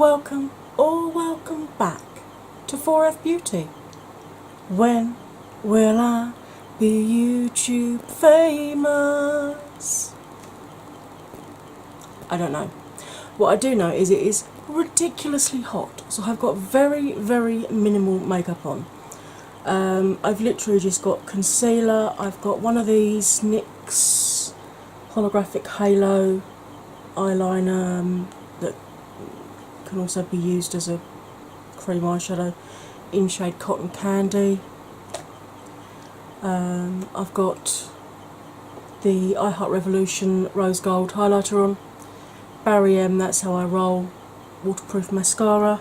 welcome or welcome back to 4F Beauty. When will I be YouTube famous? I don't know. What I do know is it is ridiculously hot, so I've got very, very minimal makeup on. I've literally just got concealer, I've got one of these NYX holographic halo eyeliner that can also be used as a cream eyeshadow in shade Cotton Candy. I've got the I Heart Revolution Rose Gold highlighter on, Barry M, That's How I Roll waterproof mascara,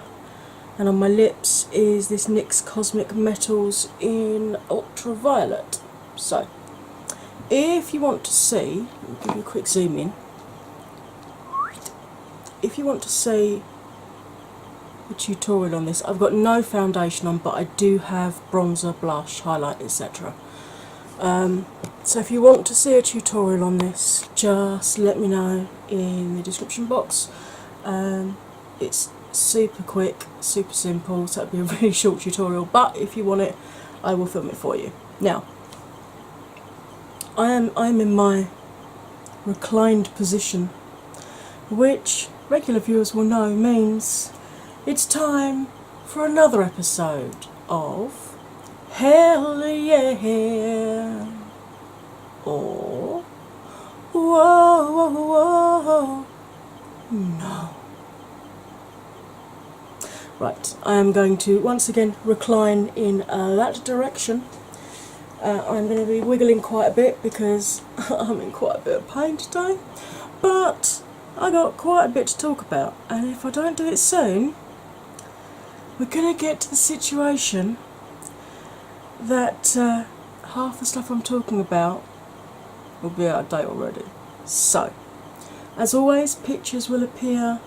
and on my lips is this NYX Cosmic Metals in Ultraviolet. So, if you want to see, let me give you a quick zoom in. If you want to see a tutorial on this, I've got no foundation on, but I do have bronzer, blush, highlight, etc. So if you want to see a tutorial on this, just let me know in the description box. It's super quick, super simple, so it'll be a really short tutorial, but if you want it, I will film it for you. Now, I'm in my reclined position, which regular viewers will know means it's time for another episode of Hell Yeah, or Whoa, whoa, whoa, no. Right, I am going to once again recline in that direction. I'm going to be wiggling quite a bit because I'm in quite a bit of pain today, but I got quite a bit to talk about, and if I don't do it soon, we're going to get to the situation that half the stuff I'm talking about will be out of date already. So, as always, pictures will appear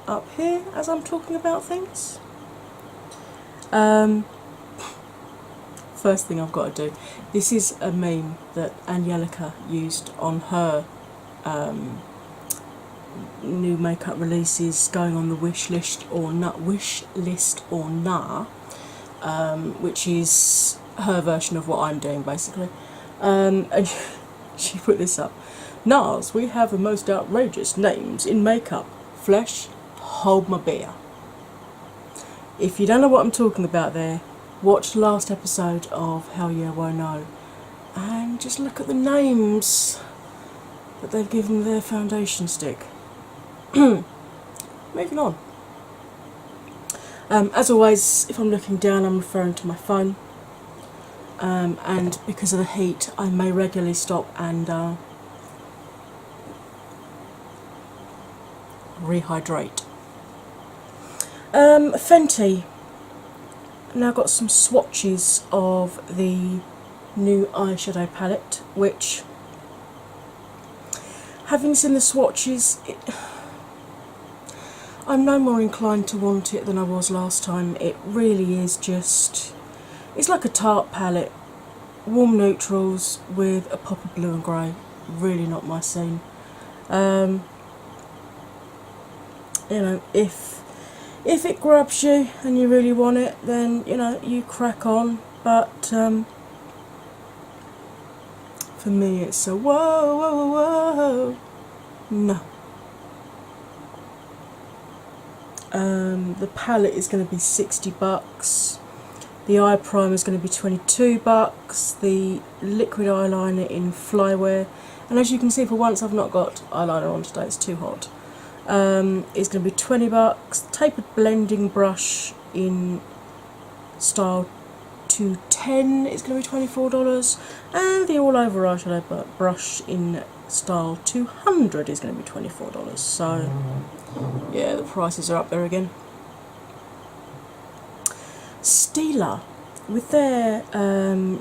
up here as I'm talking about things. First thing I've got to do, this is a meme that Angelica used on her new makeup releases, going on the wish list or not, which is her version of what I'm doing basically. And she put this up. Nars, we have the most outrageous names in makeup. Flesh, hold my beer. If you don't know what I'm talking about there, watch the last episode of Hell Yeah, Whoa, No, and just look at the names that they've given their foundation stick. Moving on. As always, if I'm looking down, I'm referring to my phone, and because of the heat, I may regularly stop and rehydrate. Fenty. Now got some swatches of the new eyeshadow palette, which, having seen the swatches, I'm no more inclined to want it than I was last time. It really is just, it's like a Tarte palette, warm neutrals with a pop of blue and grey. Really not my scene. You know, if it grabs you and you really want it, then, you know, you crack on, but for me it's a whoa, whoa, whoa, no. The palette is going to be $60. The eye primer is going to be $22. The liquid eyeliner in Flywear, and as you can see, for once I've not got eyeliner on today, it's too hot. It's going to be $20. Tapered blending brush in style 210 is going to be $24, and the all over eyeshadow brush in style 200 is going to be $24. So yeah, the prices are up there again. Stila, with their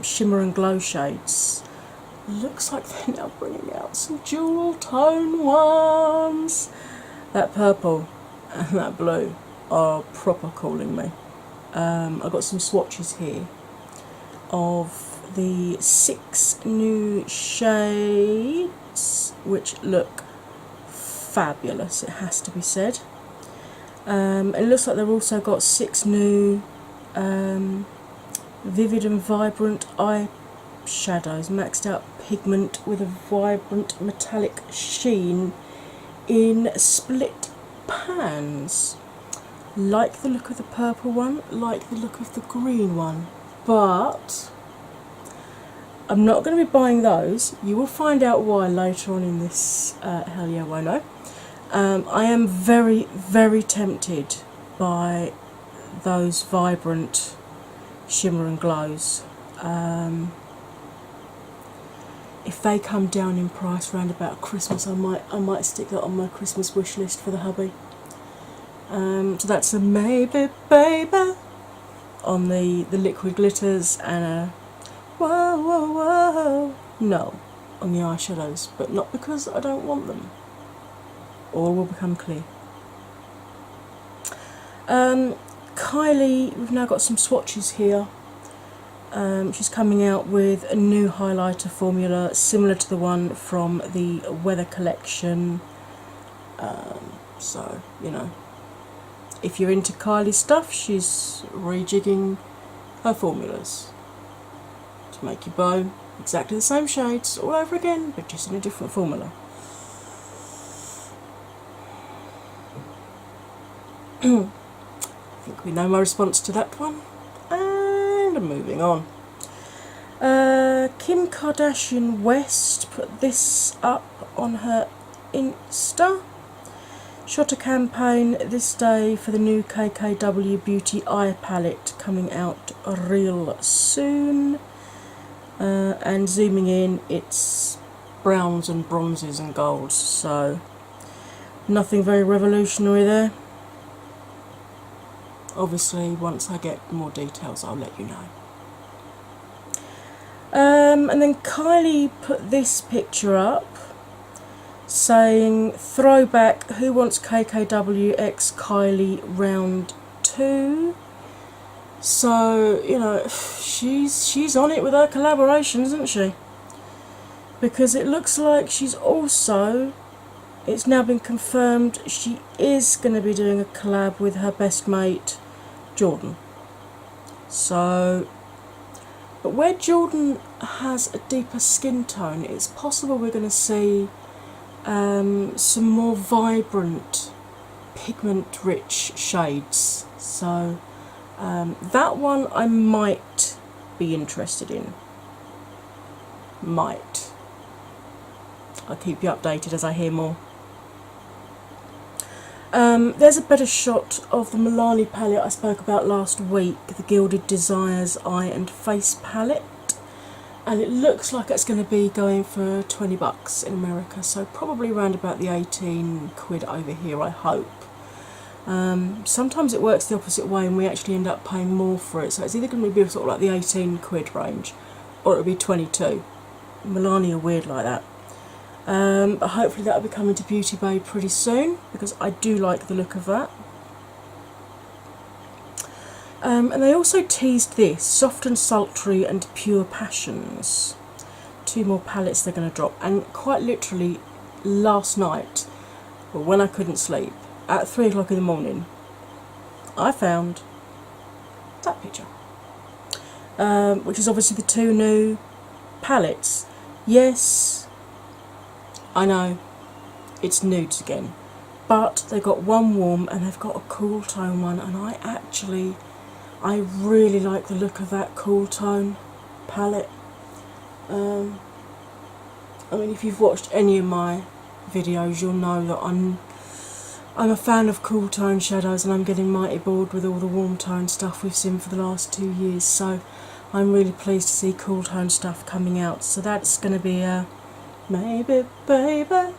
shimmer and glow shades, looks like they're now bringing out some jewel tone ones. That purple and that blue are proper calling me. I've got some swatches here of the 6 new shades, which look fabulous, it has to be said. It looks like they've also got 6 new vivid and vibrant eye shadows, maxed out pigment with a vibrant metallic sheen in split pans. Like the look of the purple one, like the look of the green one, but I'm not going to be buying those. You will find out why later on in this Hell Yeah Why No. I am very, very tempted by those vibrant shimmer and glows. If they come down in price round about Christmas, I might stick that on my Christmas wish list for the hubby. So that's a maybe baby on the liquid glitters, and a whoa whoa whoa no on the eyeshadows, but not because I don't want them. All will become clear. Kylie, we've now got some swatches here. She's coming out with a new highlighter formula similar to the one from the Weather collection. So, you know, if you're into Kylie stuff, she's rejigging her formulas to make you buy exactly the same shades all over again, but just in a different formula. I think we know my response to that one, and moving on. Kim Kardashian West put this up on her Insta. Shot a campaign this day for the new KKW Beauty Eye Palette coming out real soon. And zooming in, it's browns and bronzes and golds, so nothing very revolutionary there. Obviously, once I get more details, I'll let you know. And then Kylie put this picture up saying, throwback, who wants KKW x Kylie round 2? So, you know, she's on it with her collaborations, isn't she? Because it looks like she's also, it's now been confirmed, she is going to be doing a collab with her best mate, Jordan. So, but where Jordan has a deeper skin tone, it's possible we're going to see some more vibrant, pigment-rich shades. So, that one I might be interested in. Might. I'll keep you updated as I hear more. There's a better shot of the Milani palette I spoke about last week, the Gilded Desires Eye and Face palette, and it looks like it's going to be going for $20 in America, so probably around about the 18 quid over here, I hope. Sometimes it works the opposite way and we actually end up paying more for it, so it's either going to be sort of like the 18 quid range or it'll be 22. Milani are weird like that. But hopefully that'll be coming to Beauty Bay pretty soon, because I do like the look of that. And they also teased this, Soft and Sultry and Pure Passions. 2 more palettes they're going to drop, and quite literally last night, when I couldn't sleep, at 3 o'clock in the morning, I found that picture, which is obviously the 2 new palettes. Yes, I know, it's nudes again, but they've got one warm and they've got a cool tone one, and I really like the look of that cool tone palette. I mean, if you've watched any of my videos, you'll know that I'm a fan of cool tone shadows, and I'm getting mighty bored with all the warm tone stuff we've seen for the last 2 years, so I'm really pleased to see cool tone stuff coming out. So that's going to be a maybe baby.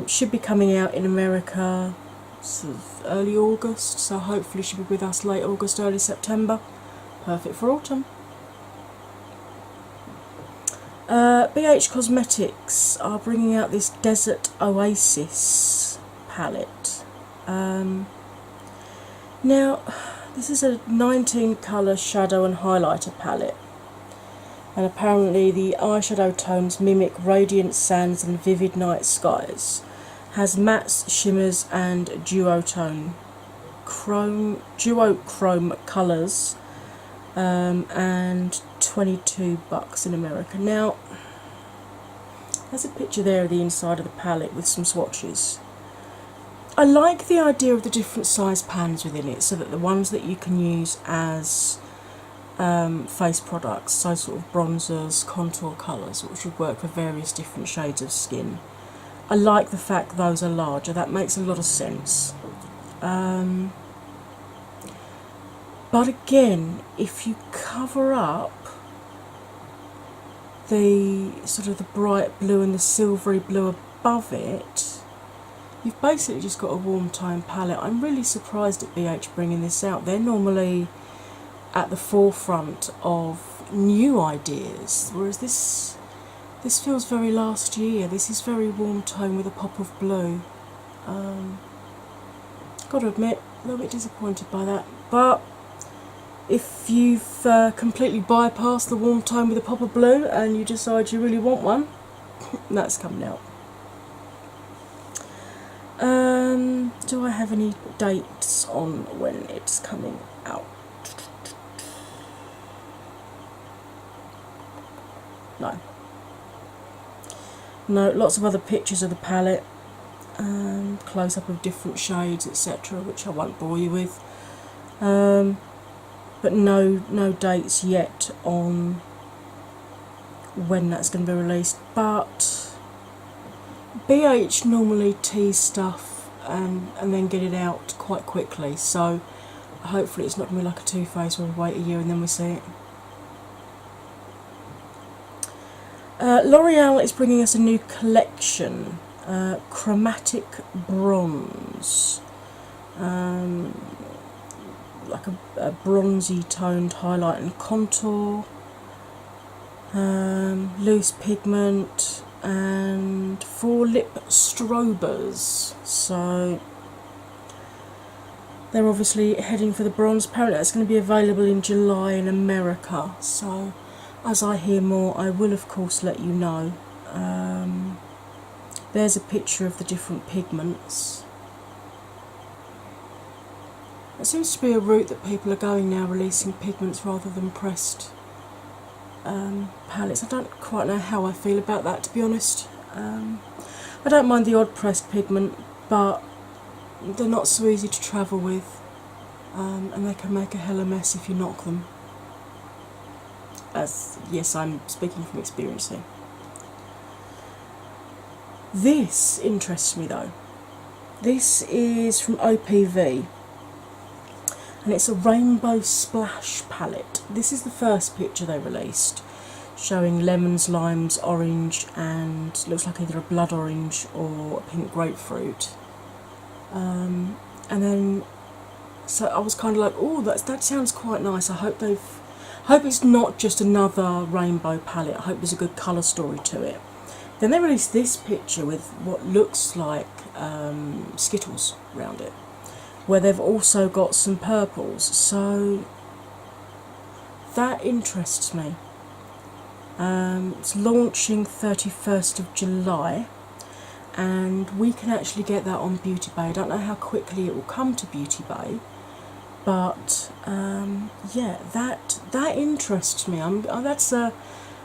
Should be coming out in America sort of early August, so hopefully she'll be with us late August, early September. Perfect for autumn. BH Cosmetics are bringing out this Desert Oasis palette. Now, this is a 19 colour shadow and highlighter palette, and apparently the eyeshadow tones mimic radiant sands and vivid night skies. has mattes, shimmers and duochrome colours, and $22 in America. Now, there's a picture there of the inside of the palette with some swatches. I like the idea of the different size pans within it, so that the ones that you can use as face products, so sort of bronzers, contour colours, which would work for various different shades of skin. I like the fact those are larger, that makes a lot of sense. But again, if you cover up the sort of the bright blue and the silvery blue above it, you've basically just got a warm tone palette. I'm really surprised at BH bringing this out. They're normally at the forefront of new ideas, whereas this feels very last year. This is very warm tone with a pop of blue. Got to admit, a little bit disappointed by that, but if you've completely bypassed the warm tone with a pop of blue and you decide you really want one, that's coming out. Do I have any dates on when it's coming out? No. No, lots of other pictures of the palette, close up of different shades, etc., which I won't bore you with. But no dates yet on when that's going to be released. But BH normally tease stuff and then get it out quite quickly, so hopefully it's not going to be like a Too Faced where we wait a year and then we see it. L'Oreal is bringing us a new collection, chromatic bronze. Like a bronzy toned highlight and contour, loose pigment, and 4 lip strobers. So they're obviously heading for the bronze. Apparently that's going to be available in July in America, so as I hear more I will of course let you know. There's a picture of the different pigments. It seems to be a route that people are going now, releasing pigments rather than pressed palettes. I don't quite know how I feel about that, to be honest. I don't mind the odd pressed pigment, but they're not so easy to travel with, and they can make a hell of a mess if you knock them. Yes, I'm speaking from experience here. This interests me though. This is from OPV. And it's a rainbow splash palette. This is the first picture they released, showing lemons, limes, orange, and looks like either a blood orange or a pink grapefruit. And then, so I was kind of like, oh, that sounds quite nice. I hope it's not just another rainbow palette. I hope there's a good colour story to it. Then they released this picture with what looks like Skittles around it, where they've also got some purples, so that interests me. It's launching 31st of July, and we can actually get that on Beauty Bay. I don't know how quickly it will come to Beauty Bay, but yeah, that interests me.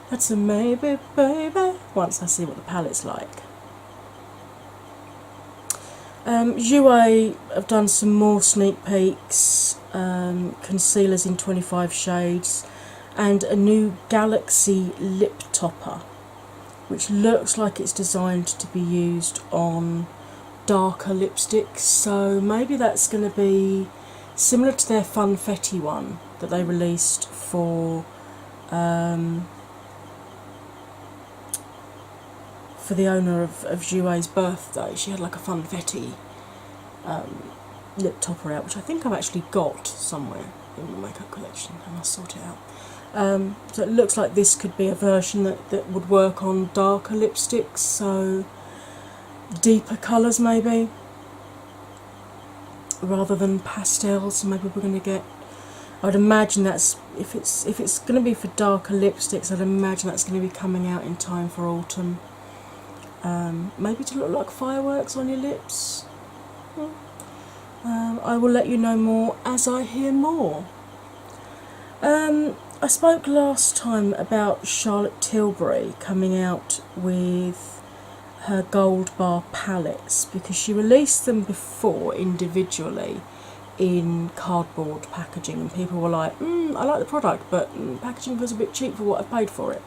That's a maybe, baby, once I see what the palette's like. Jouer have done some more sneak peeks, concealers in 25 shades, and a new Galaxy lip topper, which looks like it's designed to be used on darker lipsticks, so maybe that's going to be similar to their Funfetti one that they released for the owner of Jouer's birthday. She had like a Funfetti lip topper out, which I think I've actually got somewhere in my makeup collection. I must sort it out. So it looks like this could be a version that would work on darker lipsticks, so deeper colours maybe, rather than pastels. Maybe we're going to get, I'd imagine that's, if it's going to be for darker lipsticks, I'd imagine that's going to be coming out in time for autumn. maybe to look like fireworks on your lips. I will let you know more as I hear more. I spoke last time about Charlotte Tilbury coming out with her Gold Bar palettes, because she released them before individually in cardboard packaging, and people were like, I like the product, but packaging feels a bit cheap for what I paid for it.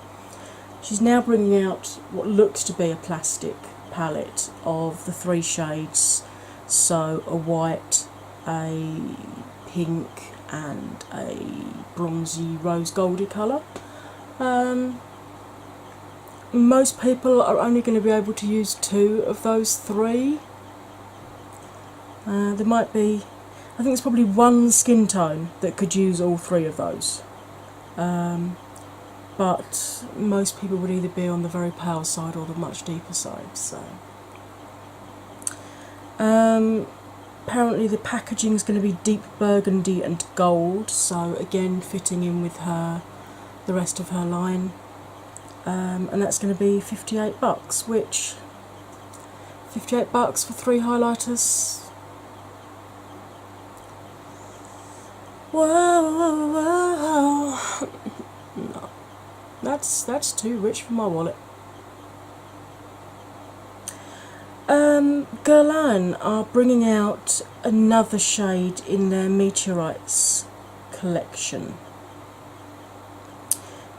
She's now bringing out what looks to be a plastic palette of the 3 shades, so a white, a pink and a bronzy rose goldy colour. Most people are only going to be able to use 2 of those 3. There might be, I think it's probably 1 skin tone that could use all 3 of those. But most people would either be on the very pale side or the much deeper side. So apparently the packaging is going to be deep burgundy and gold, so again fitting in with the rest of her line. And that's going to be $58, which $58 for 3 highlighters. Whoa. No, that's too rich for my wallet. Guerlain are bringing out another shade in their Meteorites collection.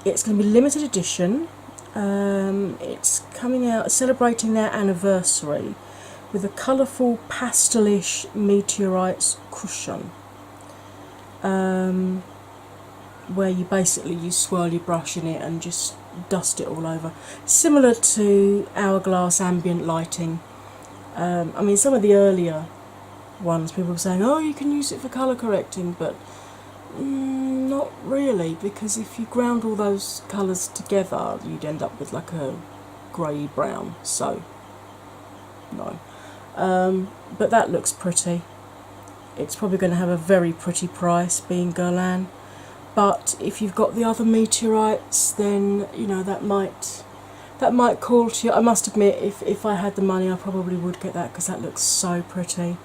It's going to be limited edition. It's coming out celebrating their anniversary with a colourful pastelish Meteorites cushion, where you swirl your brush in it and just dust it all over, similar to Hourglass ambient lighting. I mean, some of the earlier ones, people were saying, oh, you can use it for colour correcting, but not really, because if you ground all those colours together, you'd end up with like a grey brown, so no. But that looks pretty. It's probably going to have a very pretty price, being Guerlain. But if you've got the other Meteorites, then you know that might call to you. I must admit, if I had the money, I probably would get that, because that looks so pretty.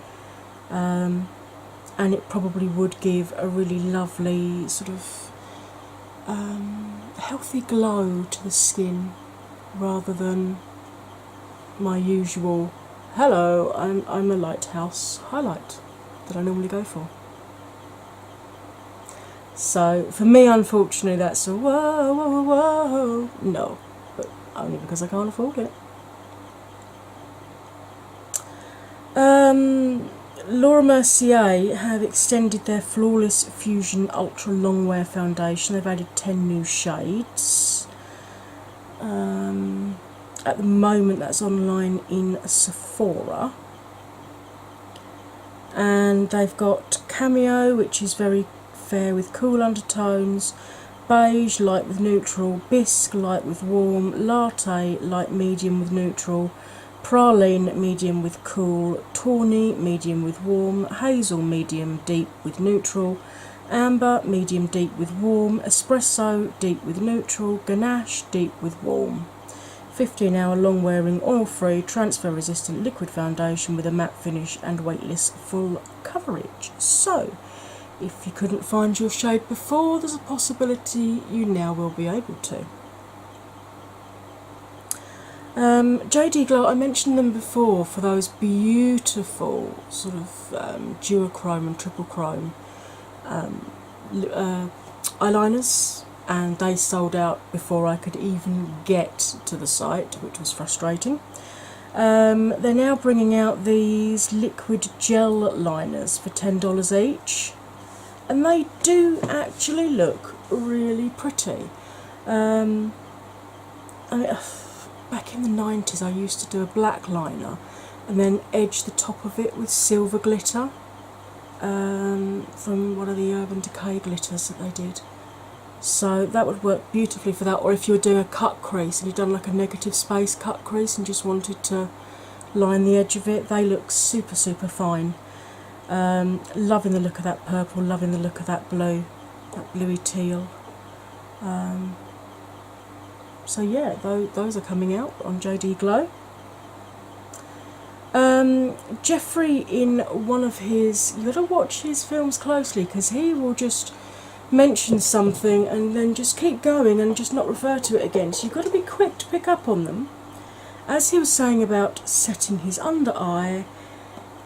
And it probably would give a really lovely sort of healthy glow to the skin, rather than my usual hello, I'm a lighthouse highlight that I normally go for. So for me, unfortunately, that's a whoa. No, but only because I can't afford it. Laura Mercier have extended their Flawless Fusion Ultra Longwear Foundation. They've added 10 new shades. At the moment, that's online in Sephora. And they've got Cameo, which is very fair with cool undertones, Beige, light with neutral, Bisque, light with warm, Latte, light medium with neutral, Praline, medium with cool, Tawny, medium with warm, Hazel, medium deep with neutral, Amber, medium deep with warm, Espresso, deep with neutral, Ganache, deep with warm. 15-hour long wearing, oil free, transfer resistant liquid foundation with a matte finish and weightless full coverage. So if you couldn't find your shade before, there's a possibility you now will be able to. JD Glow, I mentioned them before for those beautiful sort of duochrome and triple chrome eyeliners, and they sold out before I could even get to the site, which was frustrating. They're now bringing out these liquid gel liners for $10 each, and they do actually look really pretty. I mean, back in the 90s, I used to do a black liner and then edge the top of it with silver glitter from one of the Urban Decay glitters that they did. So that would work beautifully for that. Or if you were doing a cut crease and you'd done like a negative space cut crease and just wanted to line the edge of it, they look super, super fine. Loving the look of that purple, loving the look of that blue, that bluey teal. So yeah, those are coming out on JD Glow. Jeffrey, in one of his, you gotta watch his films closely because he will just mention something and then just keep going and just not refer to it again. So you've got to be quick to pick up on them. As he was saying about setting his under eye,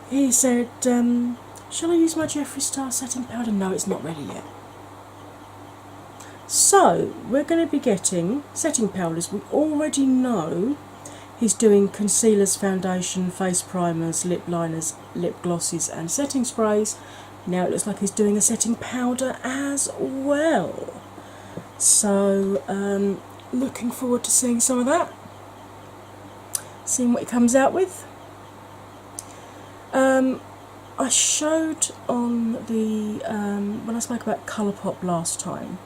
he said, shall I use my Jeffree Star setting powder? No, it's not ready yet. So we're going to be getting setting powders. We already know he's doing concealers, foundation, face primers, lip liners, lip glosses and setting sprays. Now it looks like he's doing a setting powder as well. So looking forward to seeing some of that. Seeing what he comes out with. I showed on the, when I spoke about Colourpop last time,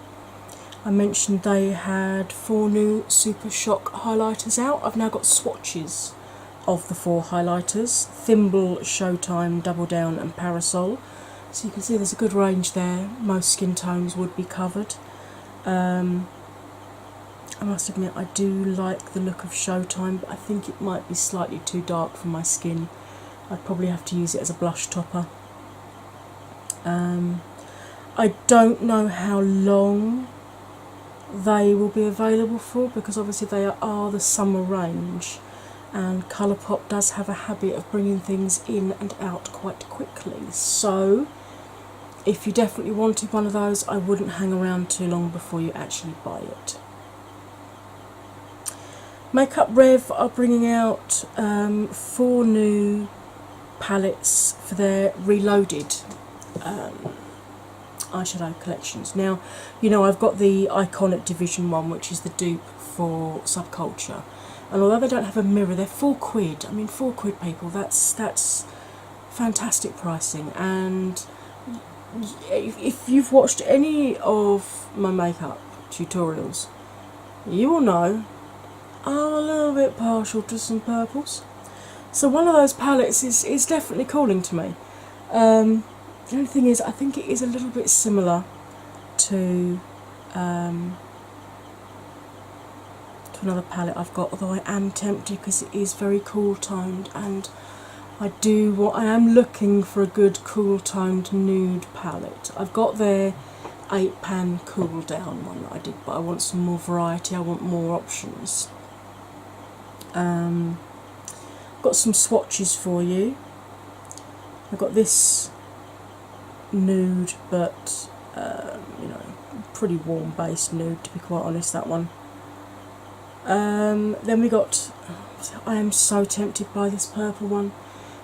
I mentioned they had 4 new Super Shock highlighters out. I've now got swatches of the 4 highlighters: Thimble, Showtime, Double Down and Parasol. So you can see there's a good range there. Most skin tones would be covered. I must admit I do like the look of Showtime, but I think it might be slightly too dark for my skin. I'd probably have to use it as a blush topper. I don't know how long they will be available for, because obviously they are the summer range, and Colourpop does have a habit of bringing things in and out quite quickly. So if you definitely wanted one of those, I wouldn't hang around too long before you actually buy it. Makeup Rev are bringing out 4 new palettes for their Reloaded eyeshadow collections. Now, you know, I've got the Iconic Division one, which is the dupe for Subculture, and although they don't have a mirror, they're £4. I mean, £4, people, that's fantastic pricing. And if you've watched any of my makeup tutorials, you will know I'm a little bit partial to some purples. So one of those palettes is definitely calling to me. The only thing is, I think it is a little bit similar to another palette I've got, although I am tempted because it is very cool toned, and I am looking for a good cool toned nude palette. I've got their 8-pan cool down one that I did, but I want some more variety, I want more options. Got some swatches for you. I've got this nude, but you know, pretty warm based nude, to be quite honest, that one. Then we got, I am so tempted by this purple one.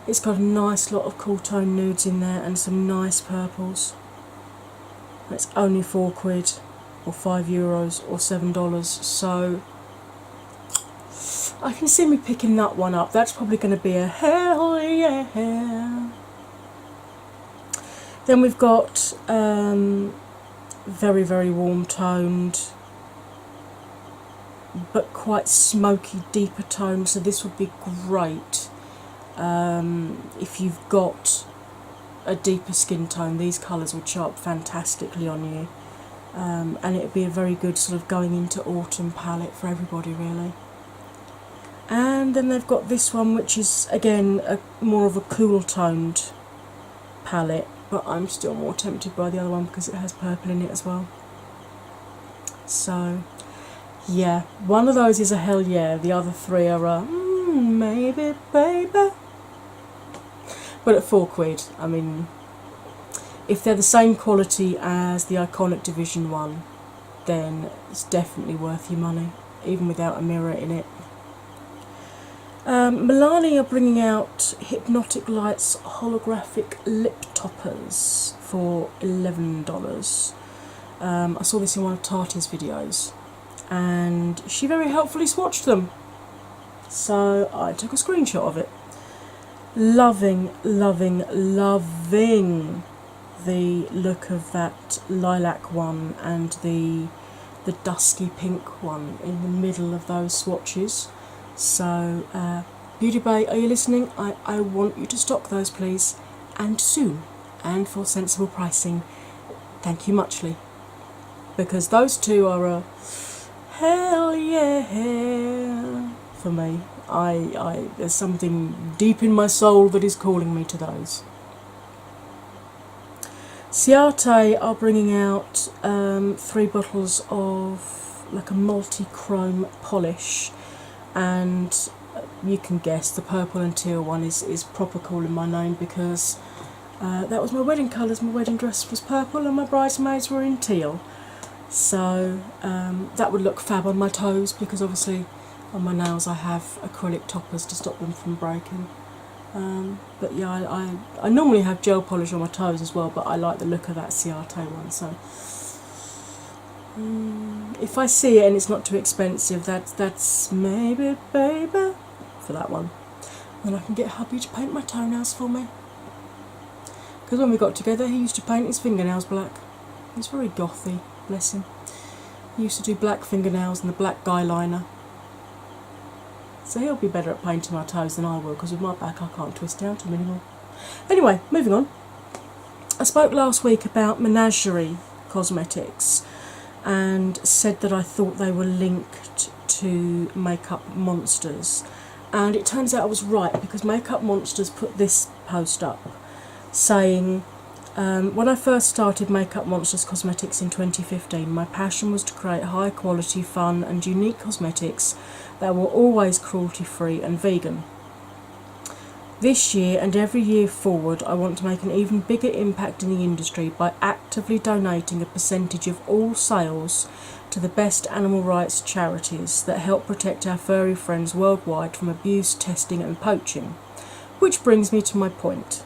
It's got a nice lot of cool tone nudes in there and some nice purples. It's only £4 or €5 or $7, so I can see me picking that one up. That's probably going to be a hell yeah. Then we've got very, very warm toned, but quite smoky, deeper toned. So this would be great if you've got a deeper skin tone. These colours will show up fantastically on you, and it would be a very good sort of going into autumn palette for everybody, really. And then they've got this one, which is again more of a cool toned palette, but I'm still more tempted by the other one because it has purple in it as well. So yeah, one of those is a hell yeah, the other 3 are a maybe baby. But at £4, I mean, if they're the same quality as the Iconic Division one, then it's definitely worth your money, even without a mirror in it. Milani are bringing out Hypnotic Lights holographic lip toppers for $11. I saw this in one of Tati's videos, and she very helpfully swatched them, so I took a screenshot of it. Loving, loving, loving the look of that lilac one and the dusky pink one in the middle of those swatches. So Beauty Bay, are you listening? I want you to stock those, please, and soon, and for sensible pricing. Thank you muchly, because those 2 are a hell yeah for me. There's something deep in my soul that is calling me to those. Ciate are bringing out 3 bottles of like a multi-chrome polish, and you can guess the purple and teal one is proper calling my name, because that was my wedding colours. My wedding dress was purple and my bridesmaids were in teal. So that would look fab on my toes, because obviously on my nails I have acrylic toppers to stop them from breaking. But yeah, I normally have gel polish on my toes as well, but I like the look of that Ciate one. So if I see it and it's not too expensive, that's maybe baby for that one. Then I can get hubby to paint my toenails for me. Because when we got together, he used to paint his fingernails black. He's very gothy, bless him. He used to do black fingernails and the black guy liner. So he'll be better at painting my toes than I will, because with my back I can't twist down to him anymore. Anyway, moving on. I spoke last week about Menagerie cosmetics and said that I thought they were linked to Makeup Monsters. And it turns out I was right, because Makeup Monsters put this post up saying, when I first started Makeup Monsters Cosmetics in 2015, my passion was to create high quality, fun and unique cosmetics that were always cruelty free and vegan. This year and every year forward, I want to make an even bigger impact in the industry by actively donating a percentage of all sales to the best animal rights charities that help protect our furry friends worldwide from abuse, testing and poaching. Which brings me to my point.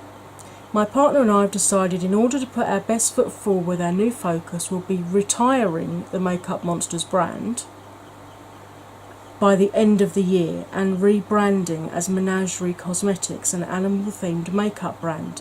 My partner and I have decided, in order to put our best foot forward with our new focus, we'll be retiring the Makeup Monsters brand by the end of the year and rebranding as Menagerie Cosmetics, an animal-themed makeup brand.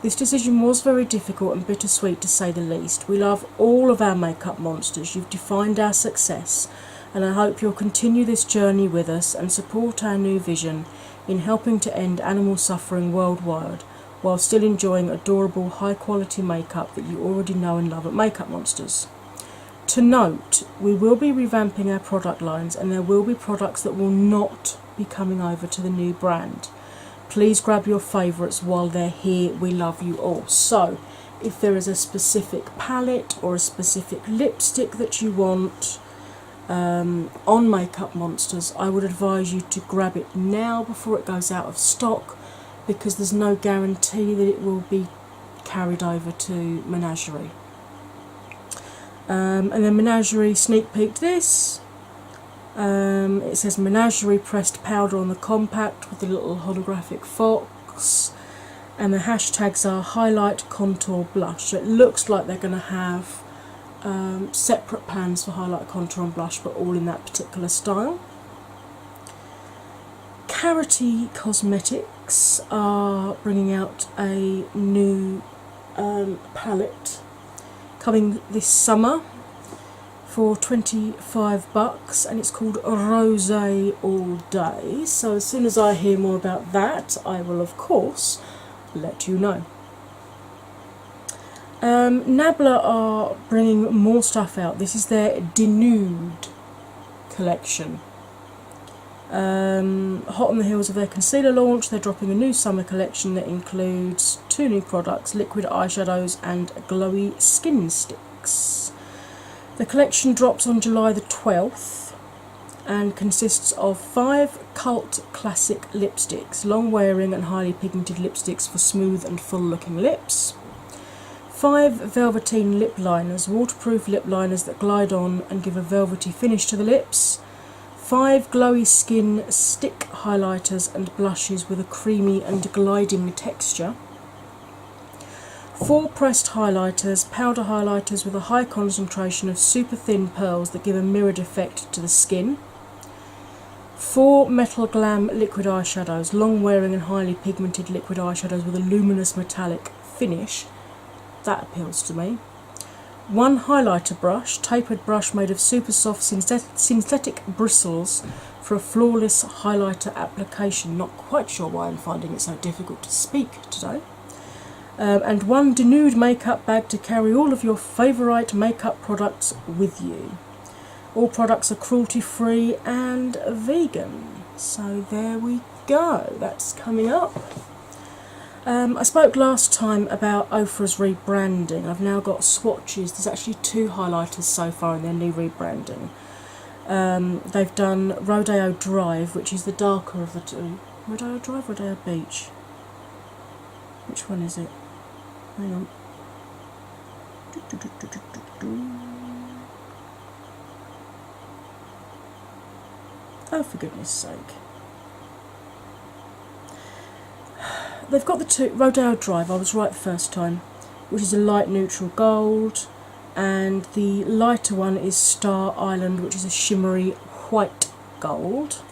This decision was very difficult and bittersweet, to say the least. We love all of our Makeup Monsters. You've defined our success, and I hope you'll continue this journey with us and support our new vision in helping to end animal suffering worldwide, while still enjoying adorable, high-quality makeup that you already know and love at Makeup Monsters. To note, we will be revamping our product lines, and there will be products that will not be coming over to the new brand. Please grab your favourites while they're here. We love you all. So, if there is a specific palette or a specific lipstick that you want on Makeup Monsters, I would advise you to grab it now before it goes out of stock, because there's no guarantee that it will be carried over to Menagerie. And then Menagerie sneak peeked this. It says Menagerie pressed powder on the compact with the little holographic fox, and the hashtags are highlight, contour, blush. So it looks like they're going to have separate pans for highlight, contour and blush, but all in that particular style. Carity Cosmetics are bringing out a new palette coming this summer for $25, and it's called Rosé All Day. So as soon as I hear more about that, I will of course let you know. Nabla are bringing more stuff out. This is their Denude collection. Hot on the heels of their concealer launch, they're dropping a new summer collection that includes 2 new products, liquid eyeshadows and glowy skin sticks. The collection drops on July the 12th and consists of 5 cult classic lipsticks, long wearing and highly pigmented lipsticks for smooth and full looking lips, 5 velveteen lip liners, waterproof lip liners that glide on and give a velvety finish to the lips, 5 glowy skin stick highlighters and blushes with a creamy and gliding texture, 4 pressed highlighters, powder highlighters with a high concentration of super thin pearls that give a mirrored effect to the skin, 4 Metal Glam liquid eyeshadows, long wearing and highly pigmented liquid eyeshadows with a luminous metallic finish. That appeals to me. 1 highlighter brush, tapered brush made of super soft synthetic bristles for a flawless highlighter application. Not quite sure why I'm finding it so difficult to speak today. And 1 Denude makeup bag to carry all of your favourite makeup products with you. All products are cruelty free and vegan. So there we go, that's coming up. I spoke last time about Ofra's rebranding. I've now got swatches. There's actually 2 highlighters so far in their new rebranding. They've done Rodeo Drive, which is the darker of the 2. Rodeo Drive, Rodeo Beach. Which one is it? Hang on. Oh, for goodness sake. They've got the 2, Rodeo Drive, I was right the first time, which is a light neutral gold, and the lighter one is Star Island, which is a shimmery white gold.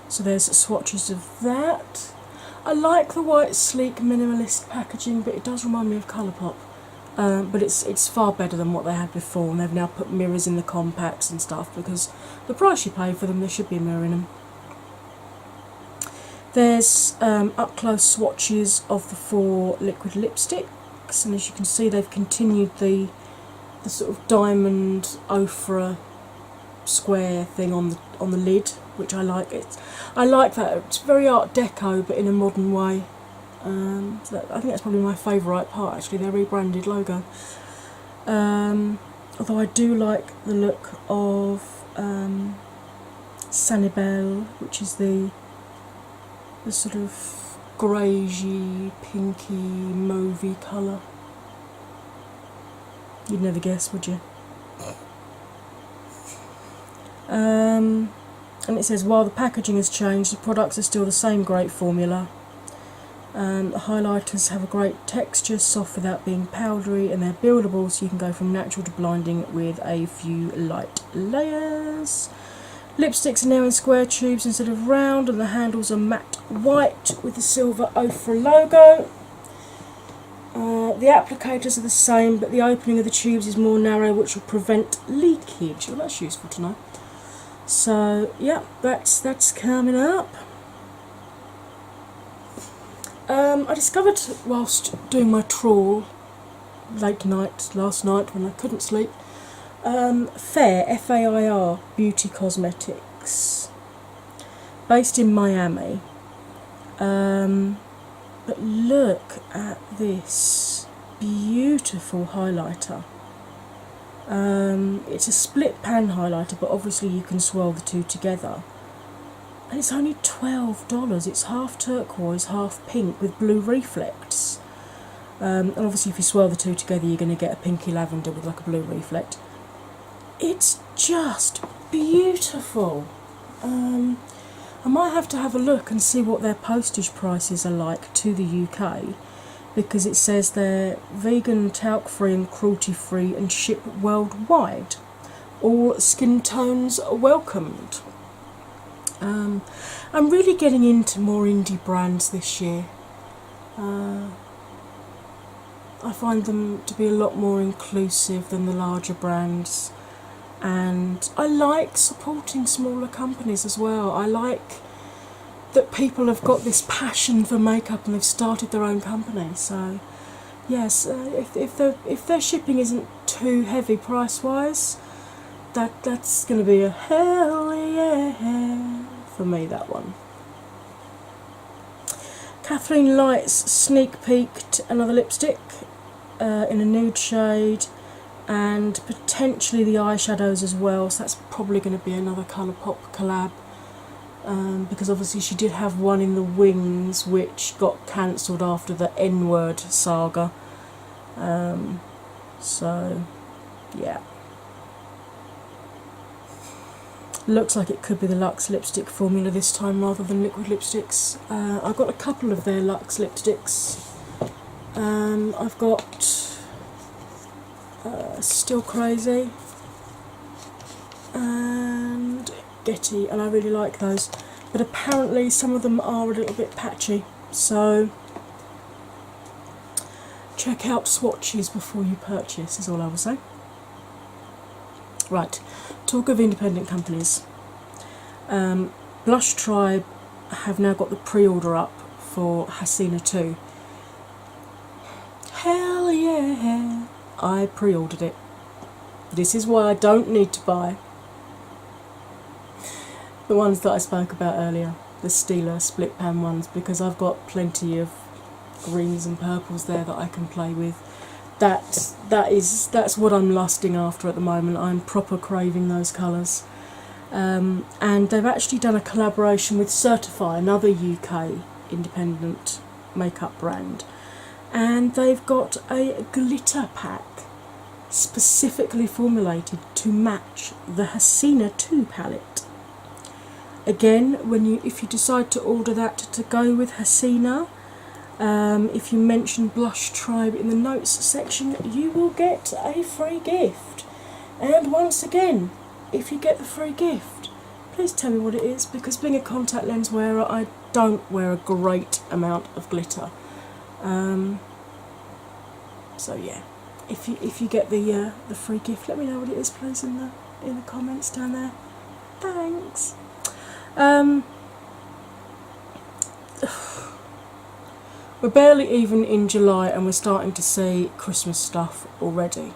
So there's swatches of that. I like the white sleek minimalist packaging, but it does remind me of Colourpop. But it's far better than what they had before, and they've now put mirrors in the compacts and stuff, because the price you pay for them, there should be a mirror in them. There's up-close swatches of the 4 liquid lipsticks, and as you can see they've continued the sort of diamond Ofra square thing on the lid, which I like. I like that. It's very Art Deco, but in a modern way. So I think that's probably my favourite part, actually, their rebranded logo. Although I do like the look of Sanibel, which is the sort of greyish, pinky, mauvey colour. You'd never guess, would you? And it says, while the packaging has changed, the products are still the same great formula. The highlighters have a great texture, soft without being powdery, and they're buildable, so you can go from natural to blinding with a few light layers. Lipsticks are now in square tubes instead of round, and the handles are matte white with the silver Ofra logo. The applicators are the same, but the opening of the tubes is more narrow, which will prevent leakage. Well, that's useful to know. So, yeah, that's coming up. I discovered whilst doing my trawl late night last night when I couldn't sleep, Fair, F-A-I-R, Beauty Cosmetics, based in Miami. But look at this beautiful highlighter. It's a split pan highlighter, but obviously you can swirl the 2 together. And it's only $12. It's half turquoise, half pink with blue reflects. And obviously if you swirl the 2 together, you're going to get a pinky lavender with like a blue reflect. It's just beautiful. I might have to have a look and see what their postage prices are like to the UK, because it says they're vegan, talc-free and cruelty-free and ship worldwide. All skin tones are welcomed. I'm really getting into more indie brands this year. I find them to be a lot more inclusive than the larger brands, and I like supporting smaller companies as well. I like that people have got this passion for makeup and they've started their own company. So yes, if their shipping isn't too heavy price wise, that's going to be a hell yeah for me, that one. Kathleen Light's sneak peeked another lipstick in a nude shade, and potentially the eyeshadows as well, so that's probably going to be another Colourpop collab, because obviously she did have one in the wings which got cancelled after the N-word saga. So yeah, looks like it could be the Luxe lipstick formula this time rather than liquid lipsticks. I've got a couple of their Luxe lipsticks. I've got Still Crazy and Getty, and I really like those, but apparently some of them are a little bit patchy, so check out swatches before you purchase is all I will say. Right, talk of independent companies. Blush Tribe have now got the pre-order up for Hasina 2. Hell yeah! I pre-ordered it. This is why I don't need to buy. the ones that I spoke about earlier, the Stila split pan ones, because I've got plenty of greens and purples there that I can play with. That's what I'm lusting after at the moment. I'm proper craving those colours. And they've actually done a collaboration with Certify, another UK independent makeup brand, and they've got a glitter pack specifically formulated to match the Hasina 2 palette. Again, if you decide to order that to go with Hasina, if you mention Blush Tribe in the notes section, you will get a free gift. And once again, if you get the free gift, please tell me what it is, because being a contact lens wearer, I don't wear a great amount of glitter. So yeah, if you get the free gift, let me know what it is, please, in the comments down there. Thanks. We're barely even in July and we're starting to see Christmas stuff already.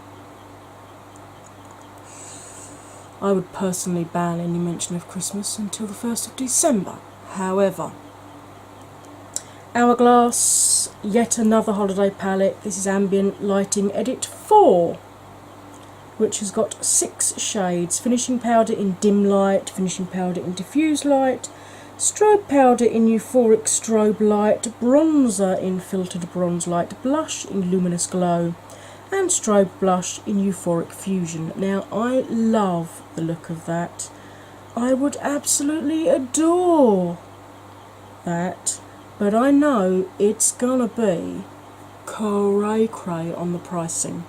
I would personally ban any mention of Christmas until the 1st of December. However, Hourglass, yet another holiday palette. This is Ambient Lighting Edit 4, which has got 6 shades: finishing powder in dim light, finishing powder in diffuse light, strobe powder in euphoric strobe light, bronzer in filtered bronze light, blush in luminous glow, and strobe blush in euphoric fusion. Now, I love the look of that. I would absolutely adore that, but I know it's gonna be cray-cray on the pricing.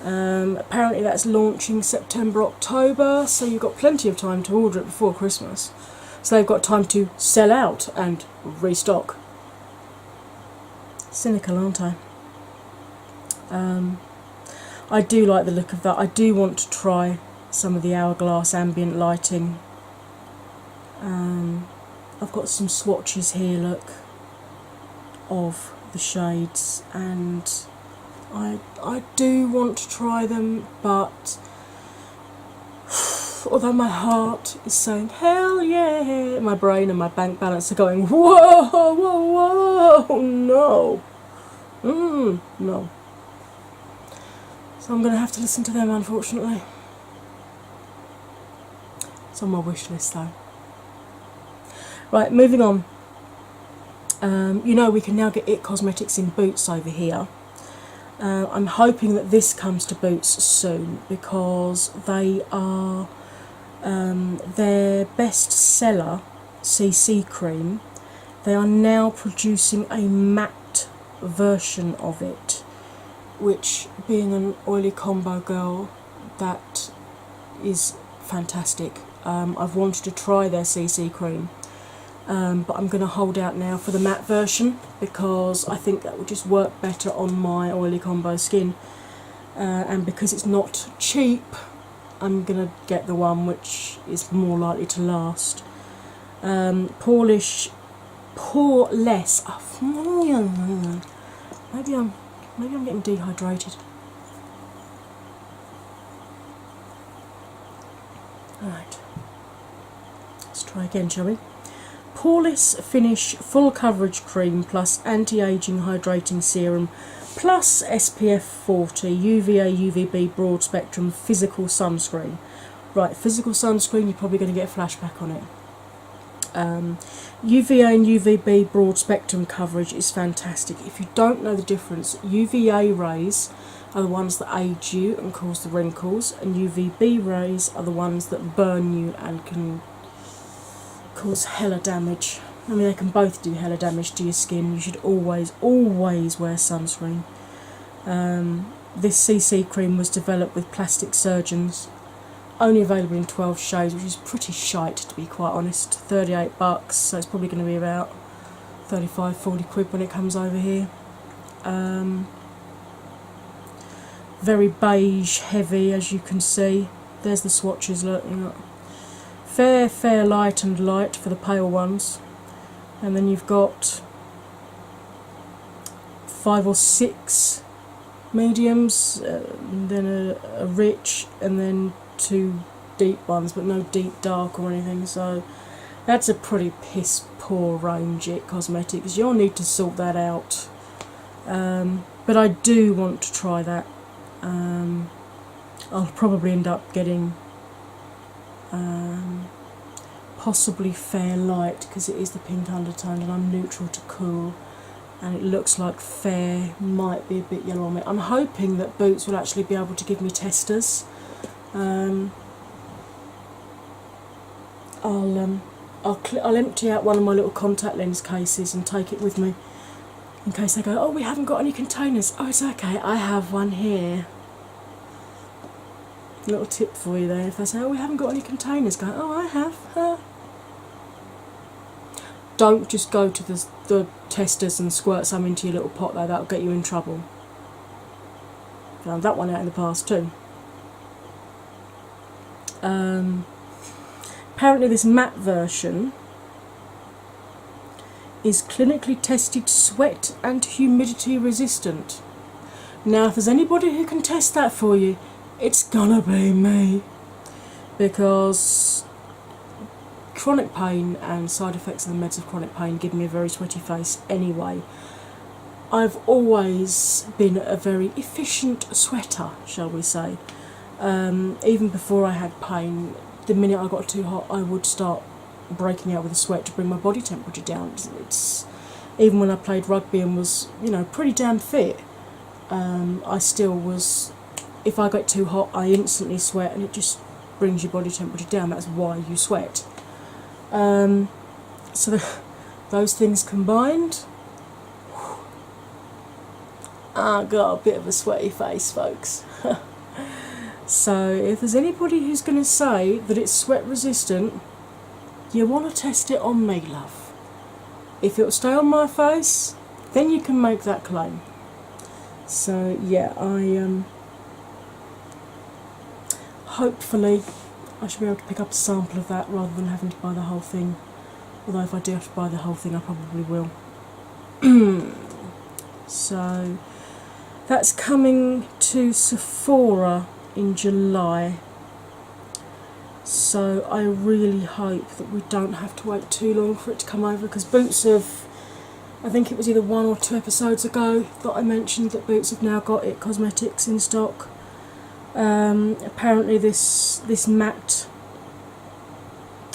Apparently that's launching September, October, so you've got plenty of time to order it before Christmas. So they've got time to sell out and restock. Cynical, aren't I? I do like the look of that. I do want to try some of the Hourglass ambient lighting. I've got some swatches here, look, of the shades, and I do want to try them, but although my heart is saying hell yeah, my brain and my bank balance are going whoa, whoa, whoa, no, no. So I'm going to have to listen to them, unfortunately. It's on my wish list though. Right, moving on. You know, we can now get IT Cosmetics in Boots over here. I'm hoping that this comes to Boots soon, because they are their best seller CC cream. They are now producing a matte version of it, which, being an oily combo girl, that is fantastic. I've wanted to try their CC cream, but I'm going to hold out now for the matte version, because I think that will just work better on my oily combo skin, and because it's not cheap, I'm going to get the one which is more likely to last. Poreless. Maybe I'm getting dehydrated. Alright, let's try again, shall we? Poreless Finish Full Coverage Cream plus Anti-Aging Hydrating Serum plus SPF 40 UVA UVB Broad Spectrum Physical Sunscreen. Right, physical sunscreen, you're probably going to get a flashback on it. UVA and UVB broad spectrum coverage is fantastic. If you don't know the difference, UVA rays are the ones that age you and cause the wrinkles, and UVB rays are the ones that burn you and can cause hella damage. I mean, they can both do hella damage to your skin. You should always wear sunscreen. This CC cream was developed with plastic surgeons. Only available in 12 shades, which is pretty shite, to be quite honest. $38, so it's probably going to be about 35-40 quid when it comes over here. Very beige, heavy, as you can see. There's the swatches, look. Fair, light and light for the pale ones. And then you've got 5 or 6 mediums, and then a rich, and then 2 deep ones, but no deep dark or anything. So that's a pretty piss poor range at Cosmetics. You'll need to sort that out. But I do want to try that. I'll probably end up getting possibly Fair Light, because it is the pink undertone and I'm neutral to cool, and it looks like Fair might be a bit yellow on me. I'm hoping that Boots will actually be able to give me testers. I'll empty out one of my little contact lens cases and take it with me in case they go, oh, we haven't got any containers. Oh, it's okay, I have one here. Little tip for you there. If they say, oh, we haven't got any containers, go, oh, I have. Don't just go to the testers and squirt some into your little pot though, that'll get you in trouble. Found that one out in the past too. Apparently this matte version is clinically tested sweat and humidity resistant. Now if there's anybody who can test that for you, it's gonna be me, because chronic pain and side effects of the meds of chronic pain give me a very sweaty face anyway. I've always been a very efficient sweater, shall we say. Even before I had pain, the minute I got too hot I would start breaking out with a sweat to bring my body temperature down. It's even when I played rugby and was, pretty damn fit, I still was, if I get too hot I instantly sweat, and it just brings your body temperature down. That's why you sweat. So those things combined, I got a bit of a sweaty face, folks. So if there's anybody who's going to say that it's sweat resistant, you want to test it on me, love. If it'll stay on my face, then you can make that claim. So yeah, hopefully I should be able to pick up a sample of that rather than having to buy the whole thing. Although if I do have to buy the whole thing I probably will. So that's coming to Sephora in July, so I really hope that we don't have to wait too long for it to come over, because Boots have, I think it was either 1 or 2 episodes ago that I mentioned that Boots have now got IT Cosmetics in stock. Apparently this matte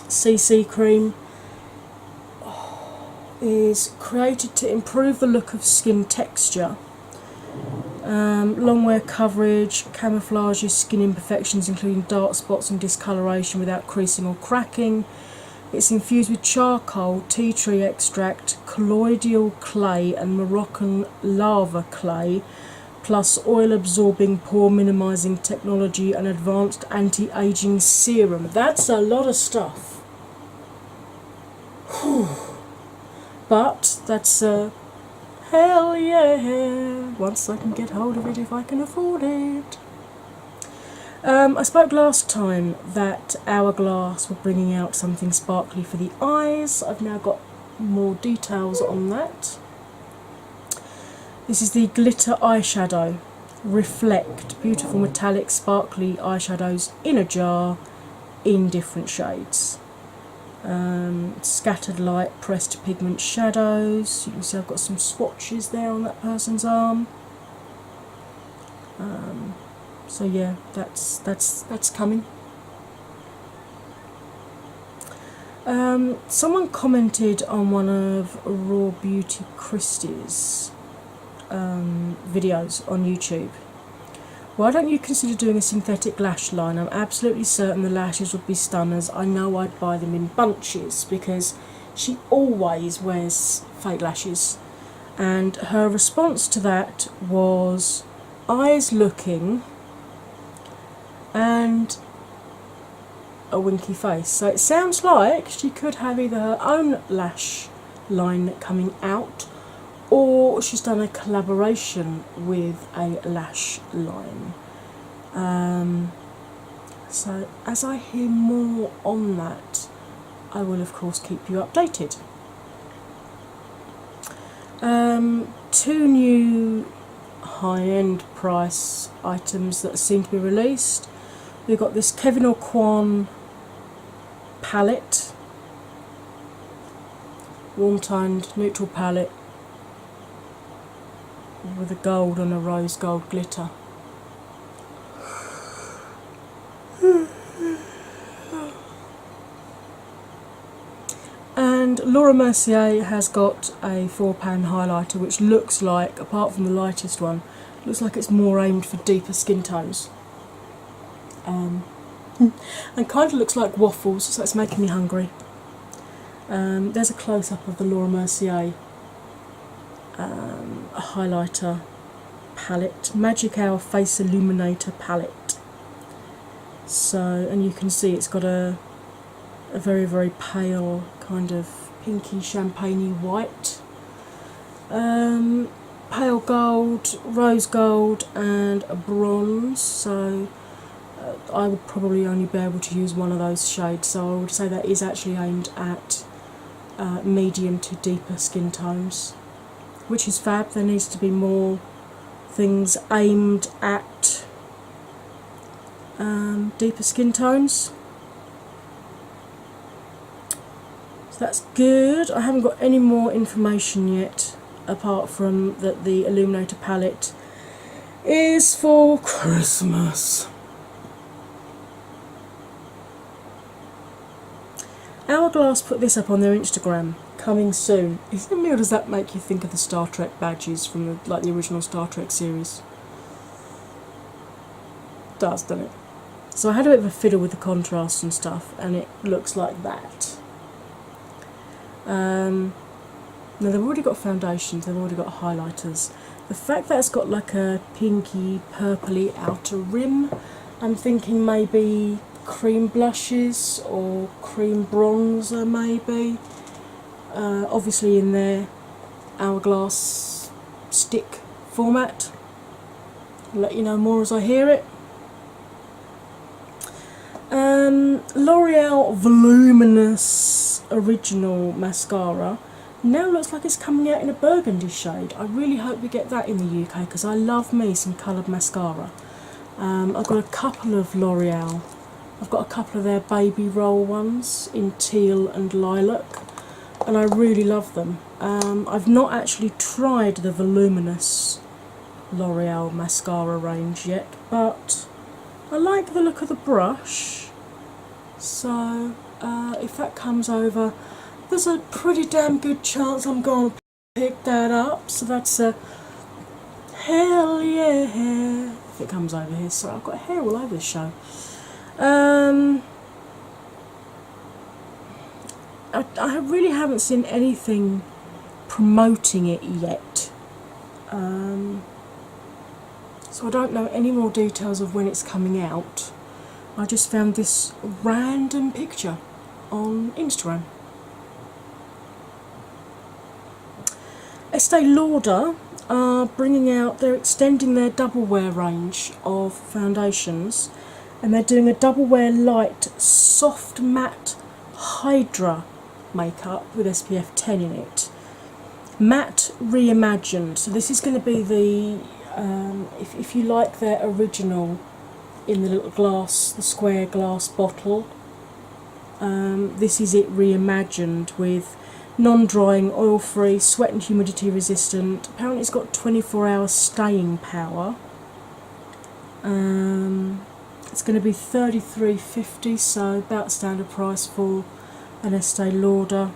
CC cream is created to improve the look of skin texture, long wear coverage, camouflages skin imperfections including dark spots and discoloration without creasing or cracking. It's infused with charcoal, tea tree extract, colloidal clay and Moroccan lava clay, plus oil absorbing pore minimising technology and advanced anti-aging serum. That's a lot of stuff. But that's hell yeah, once I can get hold of it, if I can afford it. I spoke last time that Hourglass were bringing out something sparkly for the eyes. I've now got more details on that. This is the glitter eyeshadow. Reflect, beautiful metallic sparkly eyeshadows in a jar in different shades. Scattered light, pressed pigment shadows. You can see I've got some swatches there on that person's arm. So yeah, that's coming. Someone commented on one of Raw Beauty Christie's videos on YouTube. Why don't you consider doing a synthetic lash line? I'm absolutely certain the lashes would be stunners. I know I'd buy them in bunches, because she always wears fake lashes. And her response to that was eyes looking and a winky face. So it sounds like she could have either her own lash line coming out, or she's done a collaboration with a lash line. So as I hear more on that, I will of course keep you updated. 2 new high-end price items that seem to be released. We've got this Kevin Aucoin palette, warm toned neutral palette with a gold and a rose gold glitter. And Laura Mercier has got a 4-pan highlighter which looks like, apart from the lightest one, looks like it's more aimed for deeper skin tones. And kind of looks like waffles, so it's making me hungry. There's a close-up of the Laura Mercier highlighter palette, Magic Hour Face Illuminator palette. So, and you can see it's got a very, very pale kind of pinky champagne-y white, pale gold, rose gold and a bronze. So I would probably only be able to use one of those shades, so I would say that is actually aimed at medium to deeper skin tones, which is fab. There needs to be more things aimed at deeper skin tones. So that's good. I haven't got any more information yet, apart from that the Illuminator palette is for Christmas. Hourglass put this up on their Instagram, coming soon. Isn't it, or does that make you think of the Star Trek badges from the original Star Trek series? Does, doesn't it? So I had a bit of a fiddle with the contrast and stuff, and it looks like that. Now they've already got foundations, they've already got highlighters. The fact that it's got like a pinky, purpley outer rim, I'm thinking maybe cream blushes or cream bronzer maybe. Obviously in their Hourglass stick format. I'll let you know more as I hear it. L'Oreal Voluminous Original Mascara now looks like it's coming out in a burgundy shade. I really hope we get that in the UK because I love me some coloured mascara. I've got a couple of L'Oreal. I've got a couple of their baby roll ones in teal and lilac, and I really love them. I've not actually tried the Voluminous L'Oreal mascara range yet, but I like the look of the brush. So if that comes over, there's a pretty damn good chance I'm going to pick that up. So that's a hell yeah. If it comes over here, sorry, I've got hair all over the show. I really haven't seen anything promoting it yet. So I don't know any more details of when it's coming out. I just found this random picture on Instagram. Estee Lauder are bringing out, they're extending their double wear range of foundations, and they're doing a double wear light soft matte Hydra makeup with SPF 10 in it. Matte reimagined. So this is going to be the if you like their original in the little glass, the square glass bottle, this is it reimagined with non-drying, oil-free, sweat and humidity resistant. Apparently it's got 24-hour staying power. It's going to be $33.50, so about standard price for an Estee Lauder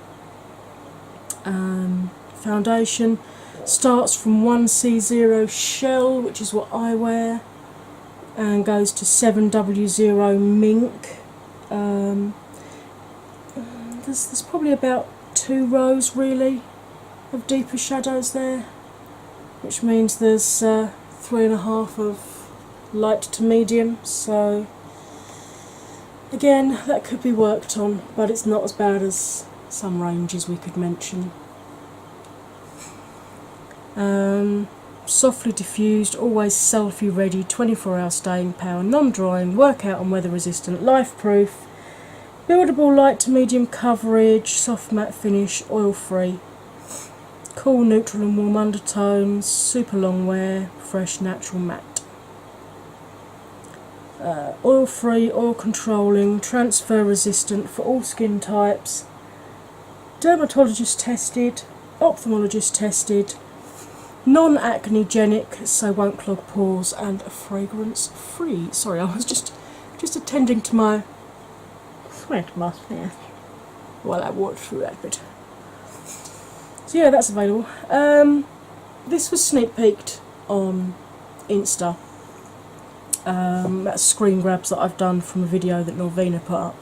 foundation. Starts from 1C0 Shell, which is what I wear, and goes to 7W0 Mink. There's probably about 2 rows really of deeper shadows there, which means there's 3.5 of light to medium. So again, that could be worked on, but it's not as bad as some ranges we could mention. Softly diffused, always selfie ready, 24-hour staying power, non-drying, workout and weather resistant, life proof, buildable light to medium coverage, soft matte finish, oil free, cool neutral and warm undertones, super long wear, fresh natural matte. oil free, oil controlling, transfer resistant for all skin types, dermatologist tested, ophthalmologist tested, non-acnegenic, so won't clog pores, and fragrance free. Sorry, I was just attending to my sweat mustache while I walked through that bit. So yeah, that's available. This was sneak peeked on Insta. That's screen grabs that I've done from a video that Norvina put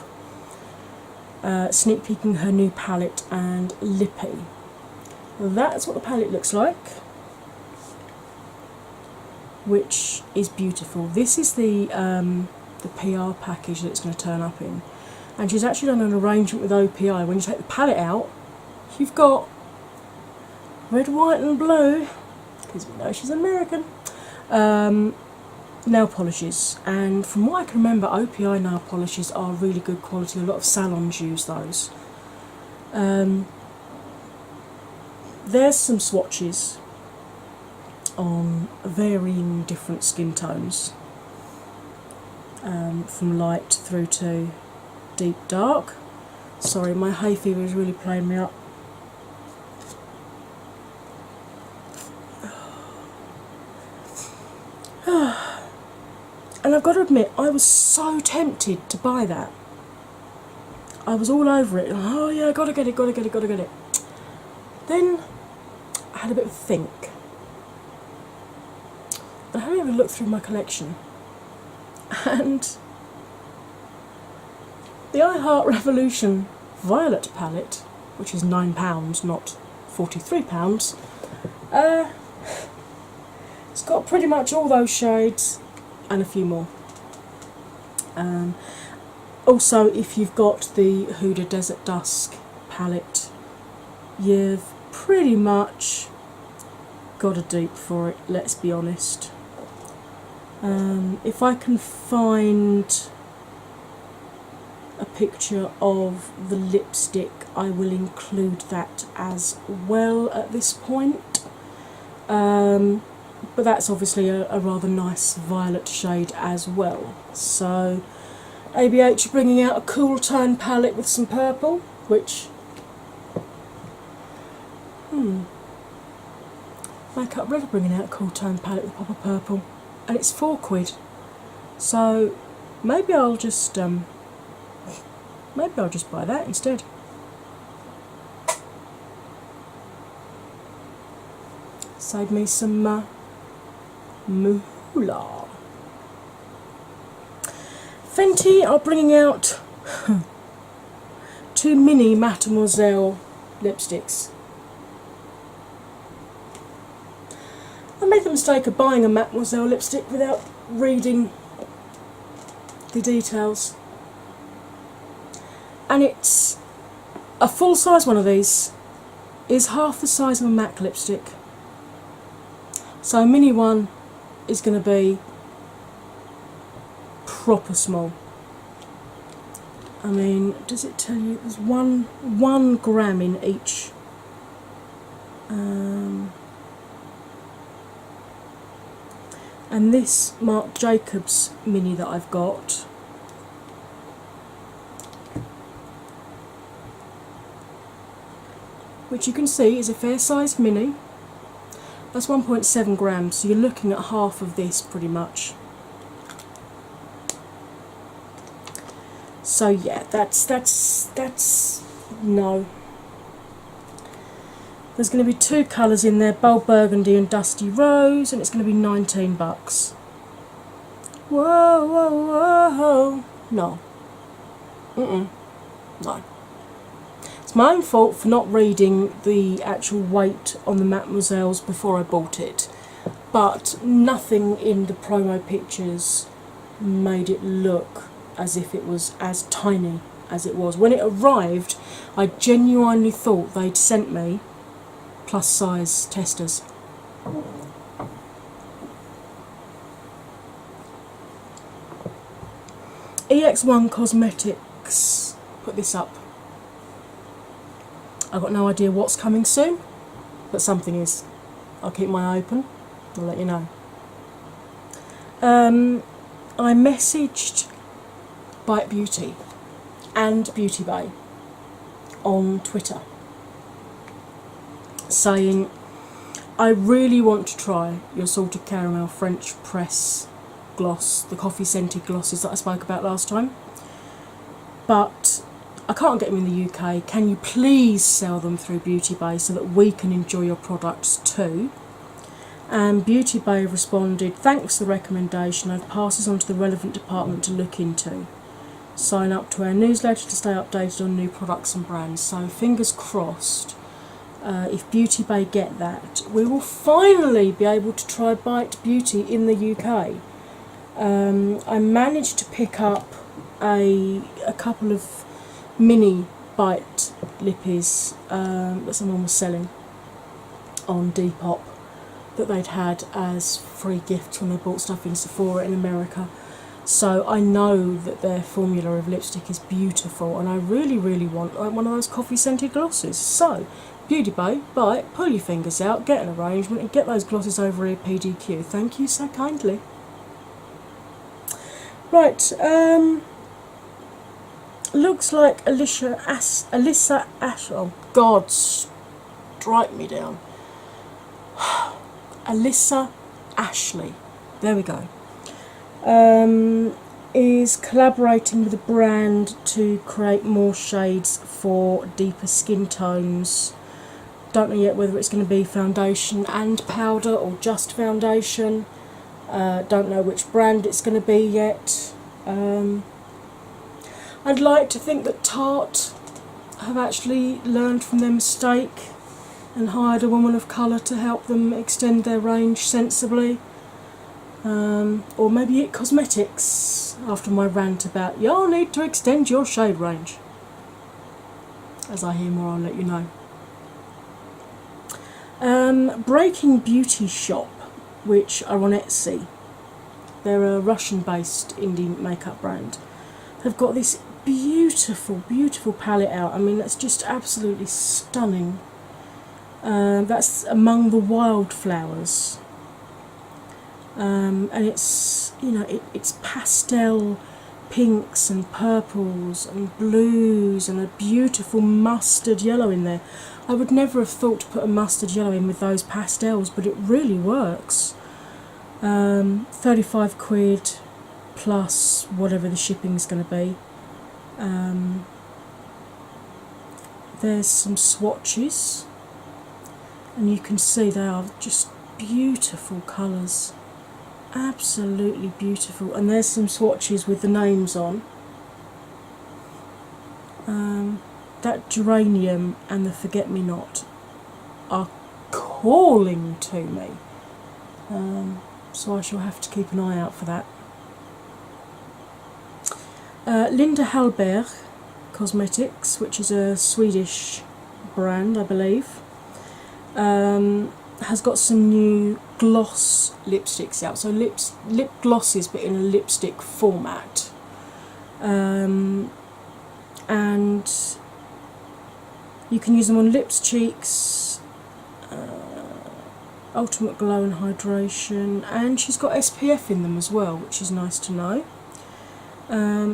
up. Sneak peeking her new palette and Lippy. That's what the palette looks like, which is beautiful. This is the PR package that it's going to turn up in, and she's actually done an arrangement with OPI. When you take the palette out, you've got red, white and blue, because we know she's American, nail polishes, and from what I can remember, OPI nail polishes are really good quality. A lot of salons use those. There's some swatches on varying different skin tones, from light through to deep dark. Sorry, my hay fever is really playing me up. And I've got to admit, I was so tempted to buy that. I was all over it. Oh yeah, gotta get it, gotta get it, gotta get it. Then I had a bit of a think. I had a look through my collection, and the I Heart Revolution Violet palette, which is £9, not £43, it's got pretty much all those shades and a few more. Also, if you've got the Huda Desert Dusk palette, you've pretty much got a dupe for it, let's be honest. If I can find a picture of the lipstick, I will include that as well at this point. But that's obviously a rather nice violet shade as well. So ABH are bringing out a cool tone palette with some purple, which Makeup Red are bringing out a cool tone palette with proper purple, and it's £4. So maybe I'll just buy that instead. Save me some moolah. Fenty are bringing out 2 mini Mademoiselle lipsticks. I made the mistake of buying a Mademoiselle lipstick without reading the details, and it's a full size one of these is half the size of a MAC lipstick, so a mini one is going to be proper small. I mean, does it tell you there's one gram in each? And this Marc Jacobs mini that I've got, which you can see is a fair sized mini, that's 1.7 grams, so you're looking at half of this pretty much. So yeah, that's no. There's going to be 2 colours in there, Bold Burgundy and Dusty Rose, and it's going to be $19. Whoa, whoa, whoa. No. No. It's my own fault for not reading the actual weight on the Mademoiselles before I bought it, but nothing in the promo pictures made it look as if it was as tiny as it was. When it arrived, I genuinely thought they'd sent me plus size testers. EX1 Cosmetics put this up. I've got no idea what's coming soon, but something is. I'll keep my eye open, I'll let you know. I messaged Bite Beauty and Beauty Bay on Twitter saying, I really want to try your Salted Caramel French Press gloss, the coffee scented glosses that I spoke about last time, but I can't get them in the UK. Can you please sell them through Beauty Bay so that we can enjoy your products too? And Beauty Bay responded, thanks for the recommendation, I've passed this on to the relevant department to look into. Sign up to our newsletter to stay updated on new products and brands. So fingers crossed, if Beauty Bay get that, we will finally be able to try Bite Beauty in the UK. I managed to pick up a couple of mini Bite lippies that someone was selling on Depop that they'd had as free gifts when they bought stuff in Sephora in America. So I know that their formula of lipstick is beautiful, and I really, really want one of those coffee scented glosses. So, Beauty Bay, Bite, pull your fingers out, get an arrangement, and get those glosses over here, PDQ. Thank you so kindly. Right, looks like Alyssa Ash. Oh God, strike me down. Alyssa Ashley. There we go. Is collaborating with a brand to create more shades for deeper skin tones. Don't know yet whether it's going to be foundation and powder or just foundation. Don't know which brand it's going to be yet. I'd like to think that Tarte have actually learned from their mistake and hired a woman of colour to help them extend their range sensibly. Or maybe It Cosmetics, after my rant about y'all need to extend your shade range. As I hear more, I'll let you know. Breaking Beauty Shop, which are on Etsy. They're a Russian-based indie makeup brand. They've got this beautiful, beautiful palette out. I mean, that's just absolutely stunning. That's Among the Wildflowers. And it's, you know, it's pastel pinks and purples and blues and a beautiful mustard yellow in there. I would never have thought to put a mustard yellow in with those pastels, but it really works. 35 quid plus whatever the shipping's going to be. There's some swatches, and you can see they are just beautiful colours. Absolutely beautiful. And there's some swatches with the names on. That geranium and the forget-me-not are calling to me. So I shall have to keep an eye out for that. Linda Hallberg Cosmetics, which is a Swedish brand, I believe, has got some new gloss lipsticks out. So lip glosses, but in a lipstick format. And you can use them on lips, cheeks, ultimate glow and hydration, and she's got SPF in them as well, which is nice to know.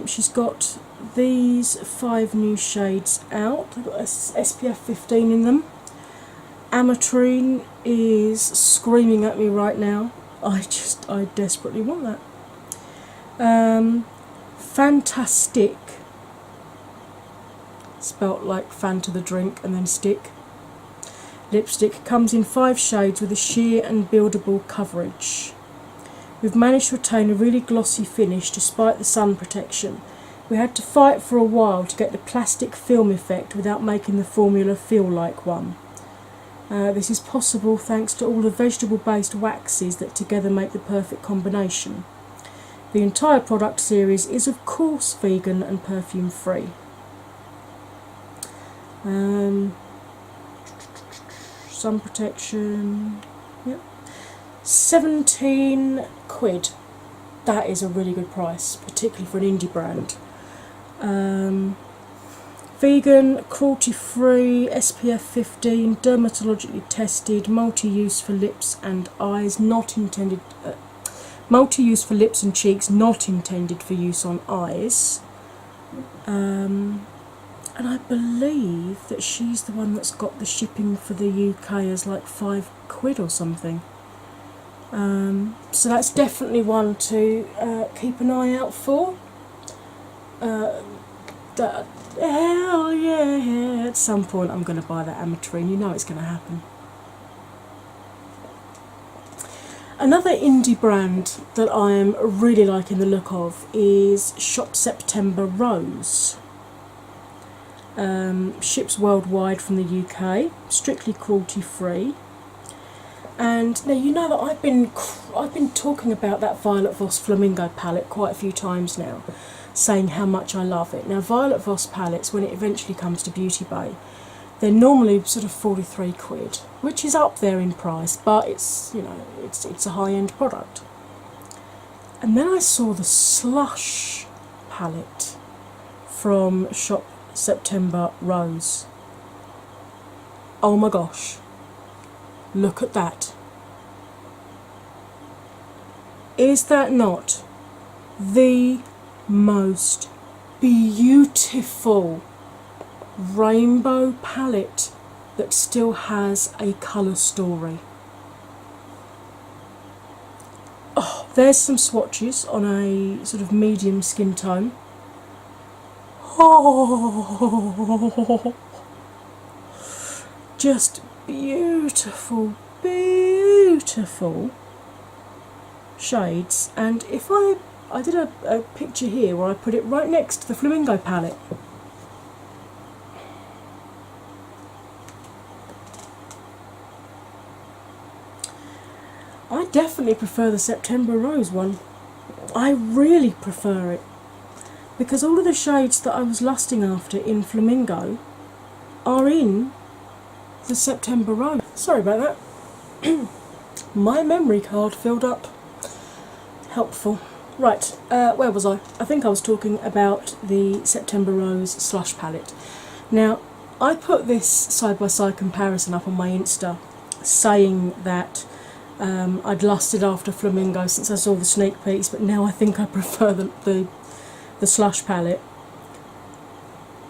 She's got these 5 new shades out. They've got SPF 15 in them. Ametrine is screaming at me right now. I desperately want that. Fantastic, spelt like Fanta the drink and then stick. Lipstick comes in 5 shades with a sheer and buildable coverage. We've managed to retain a really glossy finish despite the sun protection. We had to fight for a while to get the plastic film effect without making the formula feel like one. This is possible thanks to all the vegetable-based waxes that together make the perfect combination. The entire product series is of course vegan and perfume free. Sun protection, yep. 17 quid. That is a really good price, particularly for an indie brand. Vegan, cruelty free, SPF 15, dermatologically tested, multi-use for lips and eyes, not intended Multi-use for lips and cheeks, not intended for use on eyes. And I believe that she's the one that's got the shipping for the UK as like £5 or something. So that's definitely one to keep an eye out for. Hell yeah, at some point I'm going to buy that ametrine, you know it's going to happen. Another indie brand that I am really liking the look of is Shop September Rose. Ships worldwide from the UK, strictly cruelty free. And now you know that I've been talking about that Violet Voss Flamingo palette quite a few times now, saying how much I love it. Now Violet Voss palettes, when it eventually comes to Beauty Bay, they're normally sort of £43, which is up there in price, but it's, you know, it's a high-end product. And then I saw the Slush palette from Shop September Rose. Oh my gosh, look at that. Is that not the most beautiful rainbow palette that still has a colour story? Oh, there's some swatches on a sort of medium skin tone. Oh, just beautiful, beautiful shades. And if I did a picture here where I put it right next to the Flamingo palette. I definitely prefer the September Rose one. I really prefer it, because all of the shades that I was lusting after in Flamingo are in the September Rose. Sorry about that. My memory card filled up. Helpful. Right, where was I? I think I was talking about the September Rose Slush palette. Now, I put this side-by-side comparison up on my Insta, saying that I'd lusted after Flamingo since I saw the sneak peeks, but now I think I prefer the Slush palette.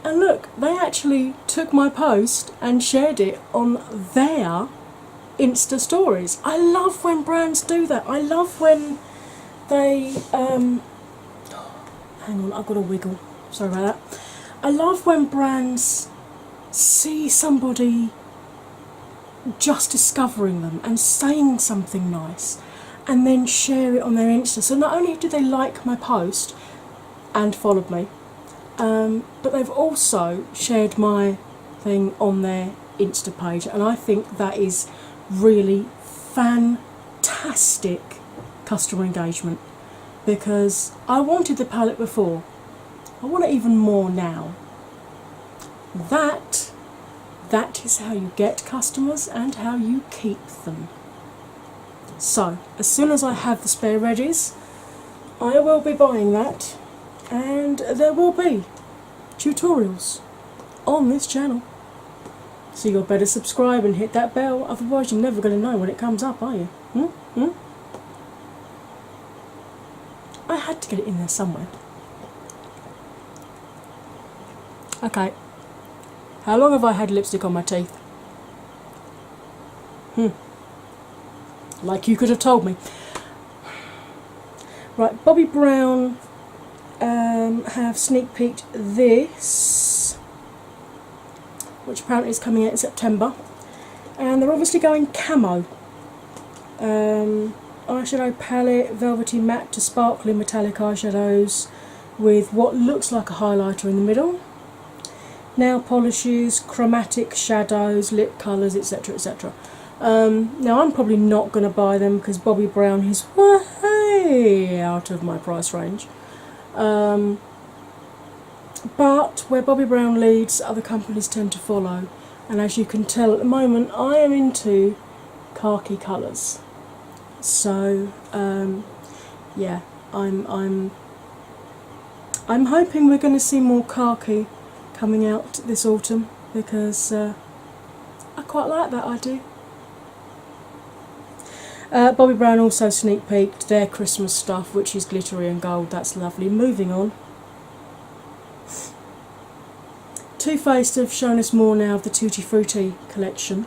And look, they actually took my post and shared it on their Insta stories. I love when brands do that. I love when they hang on, I've got a wiggle, sorry about that. I love when brands see somebody just discovering them and saying something nice and then share it on their Insta. So not only do they like my post and followed me, but they've also shared my thing on their Insta page, and I think that is really fantastic customer engagement, because I wanted the palette before, I want it even more now. That is how you get customers and how you keep them. So as soon as I have the spare readies, I will be buying that, and there will be tutorials on this channel. So you'll better subscribe and hit that bell, otherwise you're never going to know when it comes up, are you? I had to get it in there somewhere. Okay. How long have I had lipstick on my teeth? Like you could have told me. Right, Bobbi Brown have sneak peeked this, which apparently is coming out in September, and they're obviously going camo. Eyeshadow palette, velvety matte to sparkly metallic eyeshadows with what looks like a highlighter in the middle, nail polishes, chromatic shadows, lip colours, etc, etc. Now I'm probably not going to buy them because Bobbi Brown is way out of my price range, but where Bobbi Brown leads, other companies tend to follow, and as you can tell at the moment I am into khaki colours. So yeah, I'm hoping we're going to see more khaki coming out this autumn, because I quite like that idea. Bobbi Brown also sneak peeked their Christmas stuff, which is glittery and gold. That's lovely. Moving on. Too Faced have shown us more now of the Tutti Frutti collection.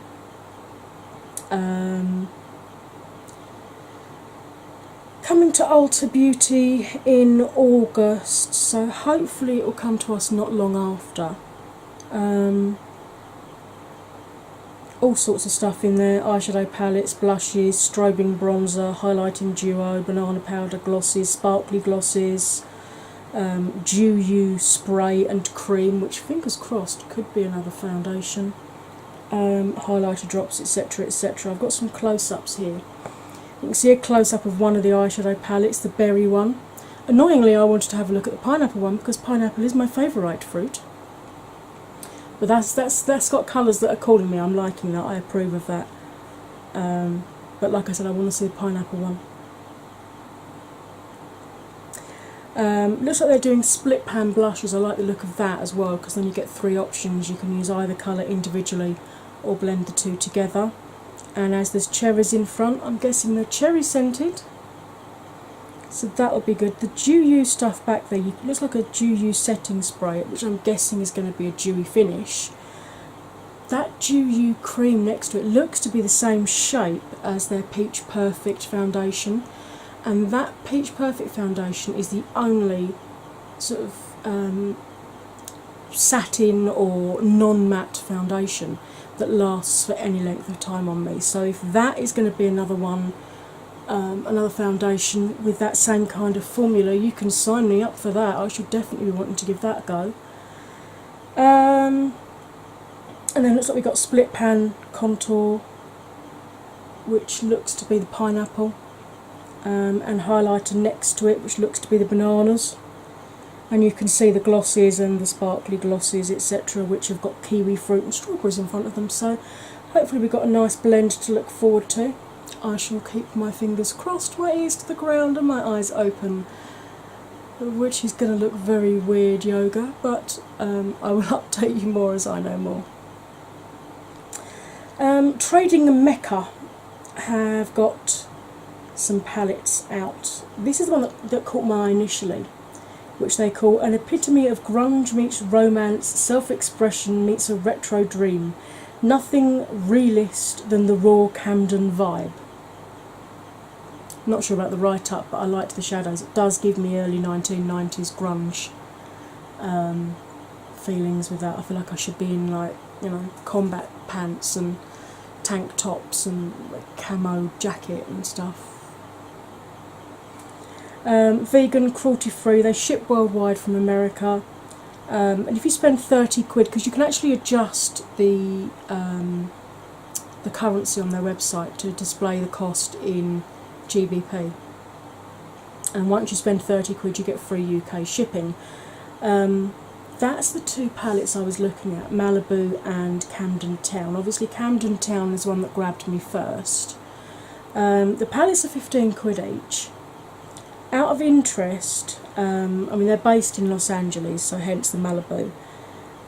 Coming to Ulta Beauty in August, so hopefully it will come to us not long after. All sorts of stuff in there: eyeshadow palettes, blushes, strobing bronzer, highlighting duo, banana powder glosses, sparkly glosses, Dew You spray and cream, which fingers crossed could be another foundation, highlighter drops, etc. etc. I've got some close-ups here. You can see a close-up of one of the eyeshadow palettes, the berry one. Annoyingly, I wanted to have a look at the pineapple one because pineapple is my favourite fruit. But that's got colours that are calling me. I'm liking that. I approve of that. But like I said, I want to see the pineapple one. Looks like they're doing split pan blushes. I like the look of that as well, because then you get three options. You can use either colour individually or blend the two together. And as there's cherries in front, I'm guessing they're cherry scented, so that'll be good. The Dew You stuff back there, looks like a Dew You setting spray, which I'm guessing is going to be a dewy finish. That Dew You cream next to it looks to be the same shape as their Peach Perfect foundation, and that Peach Perfect foundation is the only sort of satin or non-matte foundation that lasts for any length of time on me. So if that is going to be another one, another foundation with that same kind of formula, you can sign me up for that. I should definitely be wanting to give that a go. And then it looks like we've got split pan contour, which looks to be the pineapple, and highlighter next to it, which looks to be the bananas. And you can see the glosses and the sparkly glosses, etc., which have got kiwi fruit and strawberries in front of them. So hopefully we've got a nice blend to look forward to. I shall keep my fingers crossed, my ears to the ground and my eyes open, which is going to look very weird yoga, but I will update you more as I know more. Trading Mecca have got some palettes out. This is the one that caught my eye initially, which they call an epitome of grunge meets romance, self-expression meets a retro dream. Nothing realist than the raw Camden vibe. Not sure about the write-up, but I liked the shadows. It does give me early 1990s grunge feelings with that. I feel like I should be in, like, you know, combat pants and tank tops and like camo jacket and stuff. Vegan, cruelty free, they ship worldwide from America, and if you spend 30 quid, because you can actually adjust the currency on their website to display the cost in GBP, and once you spend 30 quid you get free UK shipping. That's the two palettes I was looking at, Malibu and Camden Town. Obviously Camden Town is one that grabbed me first. The palettes are 15 quid each. Out of interest, I mean, they're based in Los Angeles, so hence the Malibu.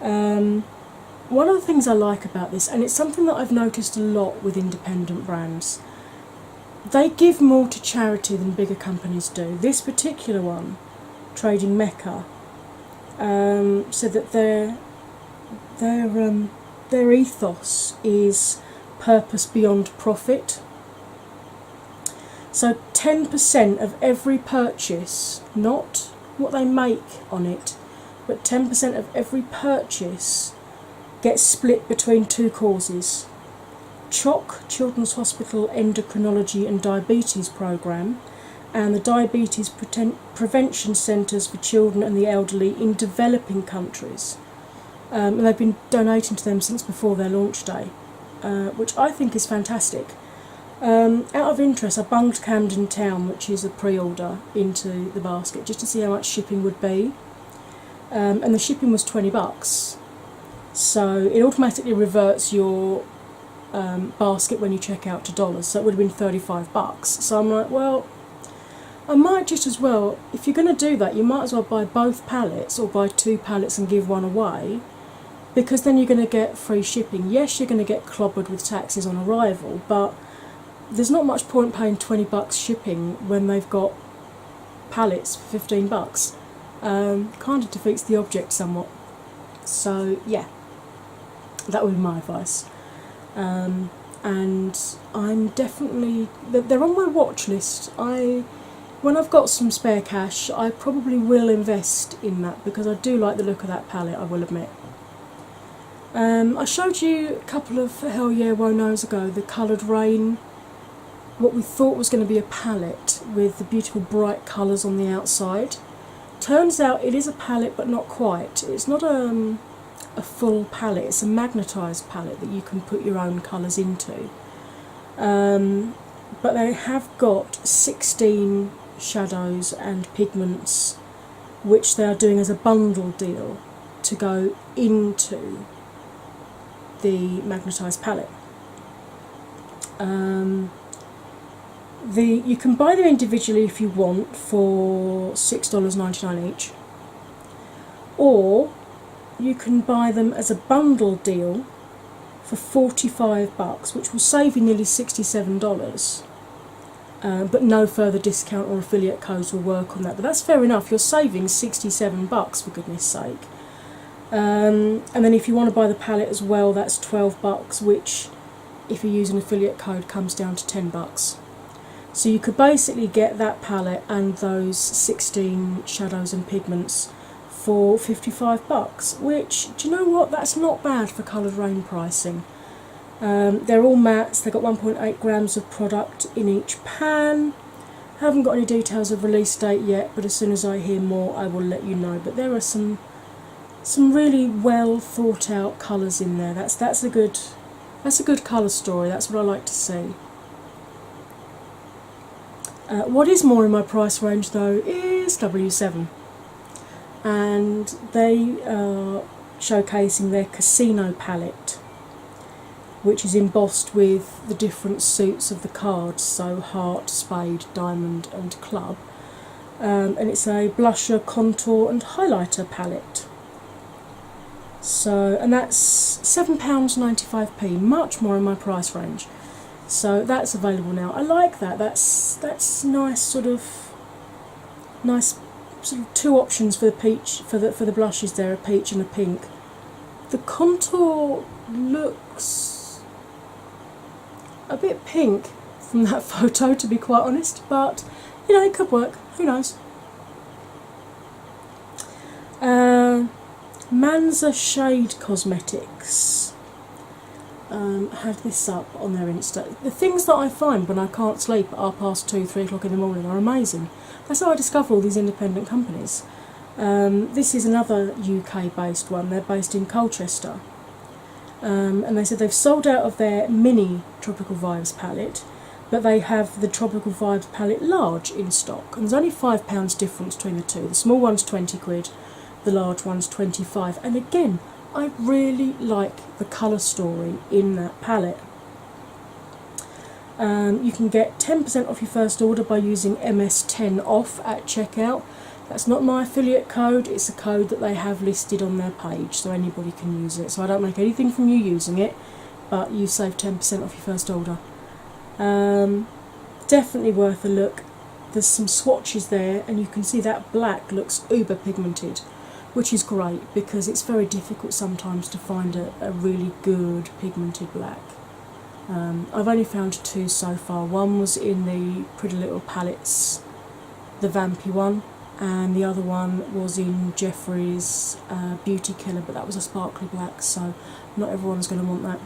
One of the things I like about this, and it's something that I've noticed a lot with independent brands, they give more to charity than bigger companies do. This particular one, Trading Mecca, said that their ethos is purpose beyond profit. So 10% of every purchase, not what they make on it, but 10% of every purchase gets split between two causes. CHOC, Children's Hospital Endocrinology and Diabetes Programme, and the Diabetes Prevention Centres for Children and the Elderly in developing countries. And they've been donating to them since before their launch day, which I think is fantastic. Out of interest, I bunged Camden Town, which is a pre-order, into the basket just to see how much shipping would be, and the shipping was $20, so it automatically reverts your basket when you check out to dollars, so it would have been $35. So I'm like, well, I might just as well, if you're going to do that, you might as well buy both palettes or buy two palettes and give one away, because then you're going to get free shipping. Yes, you're going to get clobbered with taxes on arrival, but there's not much point paying $20 shipping when they've got palettes for $15. Kind of defeats the object somewhat. So yeah, that would be my advice. And I'm definitely, they're on my watch list. When I've got some spare cash, I probably will invest in that because I do like the look of that palette, I will admit. I showed you a couple of Hell Yeah Wonos ago, the Coloured Rain, what we thought was going to be a palette with the beautiful bright colours on the outside. Turns out it is a palette, but not quite. It's not a full palette, it's a magnetised palette that you can put your own colours into. But they have got 16 shadows and pigments which they are doing as a bundle deal to go into the magnetised palette. You can buy them individually if you want for $6.99 each, or you can buy them as a bundle deal for $45, which will save you nearly $67. But no further discount or affiliate codes will work on that. But that's fair enough, you're saving $67 for goodness sake. And then if you want to buy the palette as well, that's $12, which if you use an affiliate code comes down to $10. So you could basically get that palette and those 16 shadows and pigments for $55, which, do you know what, that's not bad for Coloured Rain pricing. They're all mattes, they've got 1.8 grams of product in each pan. Haven't got any details of release date yet, but as soon as I hear more I will let you know. But there are some really well thought out colours in there. That's a good colour story, that's what I like to see. What is more in my price range though is W7, and they are showcasing their Casino palette, which is embossed with the different suits of the cards, so heart, spade, diamond and club, and it's a blusher, contour and highlighter palette. So, and that's £7.95p, much more in my price range. So that's available now. I like that. That's nice sort of two options for the peach, for the blushes there, a peach and a pink. The contour looks a bit pink from that photo, to be quite honest, but you know, it could work, who knows. Manza Shade Cosmetics had this up on their Insta. The things that I find when I can't sleep at 3 o'clock in the morning are amazing. That's how I discover all these independent companies. This is another UK based one, they're based in Colchester. And they said they've sold out of their mini Tropical Vibes palette, but they have the Tropical Vibes palette large in stock. And there's only £5 difference between the two. The small one's 20 quid, the large one's 25. And again, I really like the colour story in that palette. You can get 10% off your first order by using MS10 off at checkout. That's not my affiliate code, it's a code that they have listed on their page, so anybody can use it. So I don't make anything from you using it, but you save 10% off your first order. Definitely worth a look. There's some swatches there, and you can see that black looks uber pigmented, which is great because it's very difficult sometimes to find a really good pigmented black. I've only found 2 so far. One was in the Pretty Little Palettes, the Vampy one, and the other one was in Jeffrey's Beauty Killer, but that was a sparkly black, so not everyone's going to want that.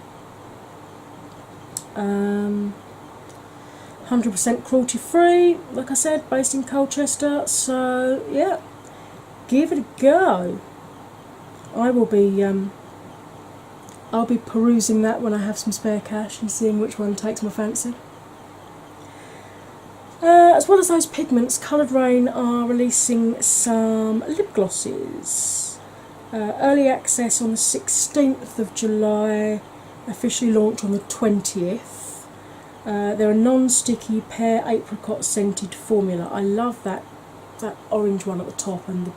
100% cruelty free, like I said, based in Colchester, so yeah, give it a go. I'll be perusing that when I have some spare cash and seeing which one takes my fancy. As well as those pigments, Coloured Rain are releasing some lip glosses. Early access on the 16th of July, officially launch on the 20th. They're a non-sticky pear apricot scented formula. I love that orange one at the top and the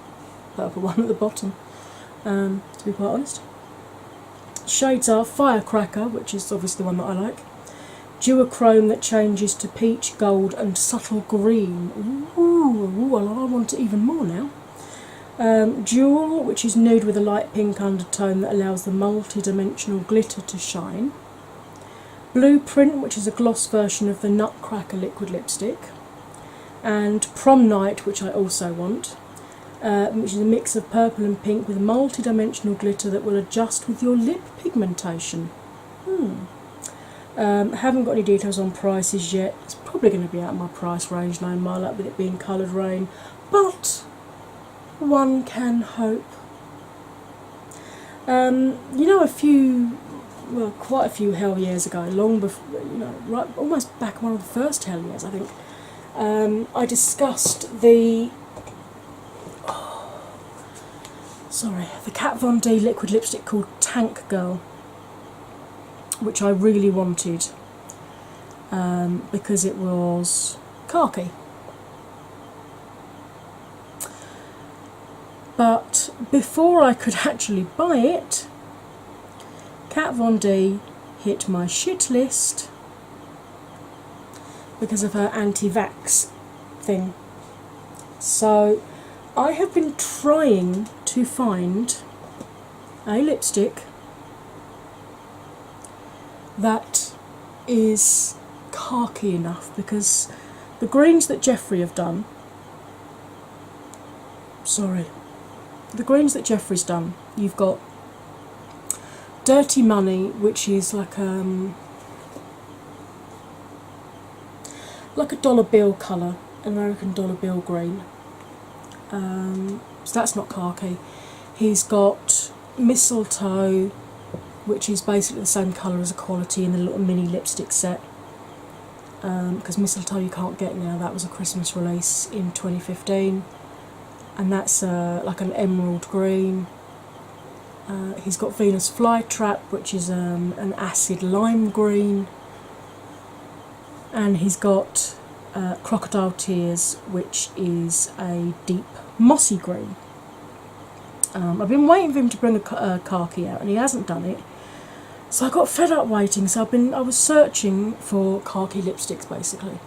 purple one at the bottom, to be quite honest. Shades are Firecracker, which is obviously the one that I like, duochrome that changes to peach, gold and subtle green. Ooh, well, I want it even more now. Jewel, which is nude with a light pink undertone that allows the multi-dimensional glitter to shine. Blueprint, which is a gloss version of the Nutcracker liquid lipstick. And Prom Night, which I also want, which is a mix of purple and pink with a multi-dimensional glitter that will adjust with your lip pigmentation. Haven't got any details on prices yet. It's probably going to be out of my price range, 9 mile up with it being coloured rain, but one can hope. Quite a few hell years ago, long before, right, almost back one of the first hell years, I think, I discussed the Kat Von D liquid lipstick called Tank Girl, which I really wanted because it was khaki. But before I could actually buy it, Kat Von D hit my shit list because of her anti-vax thing. So I have been trying to find a lipstick that is khaki enough, because the greens that Jeffrey have done, the greens that Jeffrey's done, you've got Dirty Money, which is like a dollar bill colour, American dollar bill green. So that's not khaki. He's got Mistletoe, which is basically the same colour as Equality in the little mini lipstick set. Because Mistletoe you can't get now, that was a Christmas release in 2015. And that's like an emerald green. He's got Venus Flytrap, which is an acid lime green. And he's got Crocodile Tears, which is a deep mossy green. I've been waiting for him to bring a khaki out, and he hasn't done it. So I got fed up waiting, so I was searching for khaki lipsticks basically.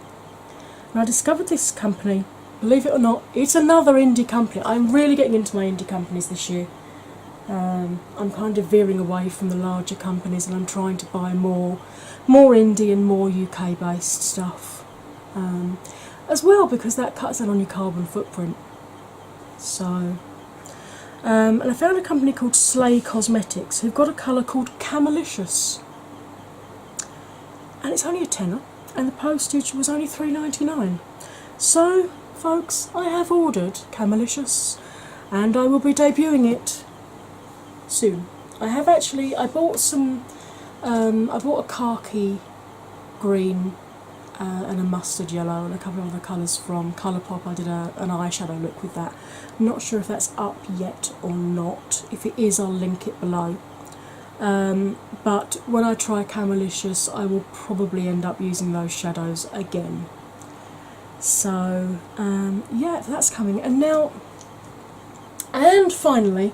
And I discovered this company. Believe it or not, it's another indie company. I'm really getting into my indie companies this year. I'm kind of veering away from the larger companies, and I'm trying to buy more indie and more UK based stuff. As well, because that cuts down on your carbon footprint. So, and I found a company called Slay Cosmetics who've got a colour called Camelicious. And it's only a tenner, and the postage was only $3.99. So, folks, I have ordered Camelicious, and I will be debuting it soon. I bought a khaki green and a mustard yellow and a couple of other colours from Colourpop. I did an eyeshadow look with that. I'm not sure if that's up yet or not. If it is, I'll link it below. But when I try Camelicious, I will probably end up using those shadows again. So, yeah, that's coming. And finally,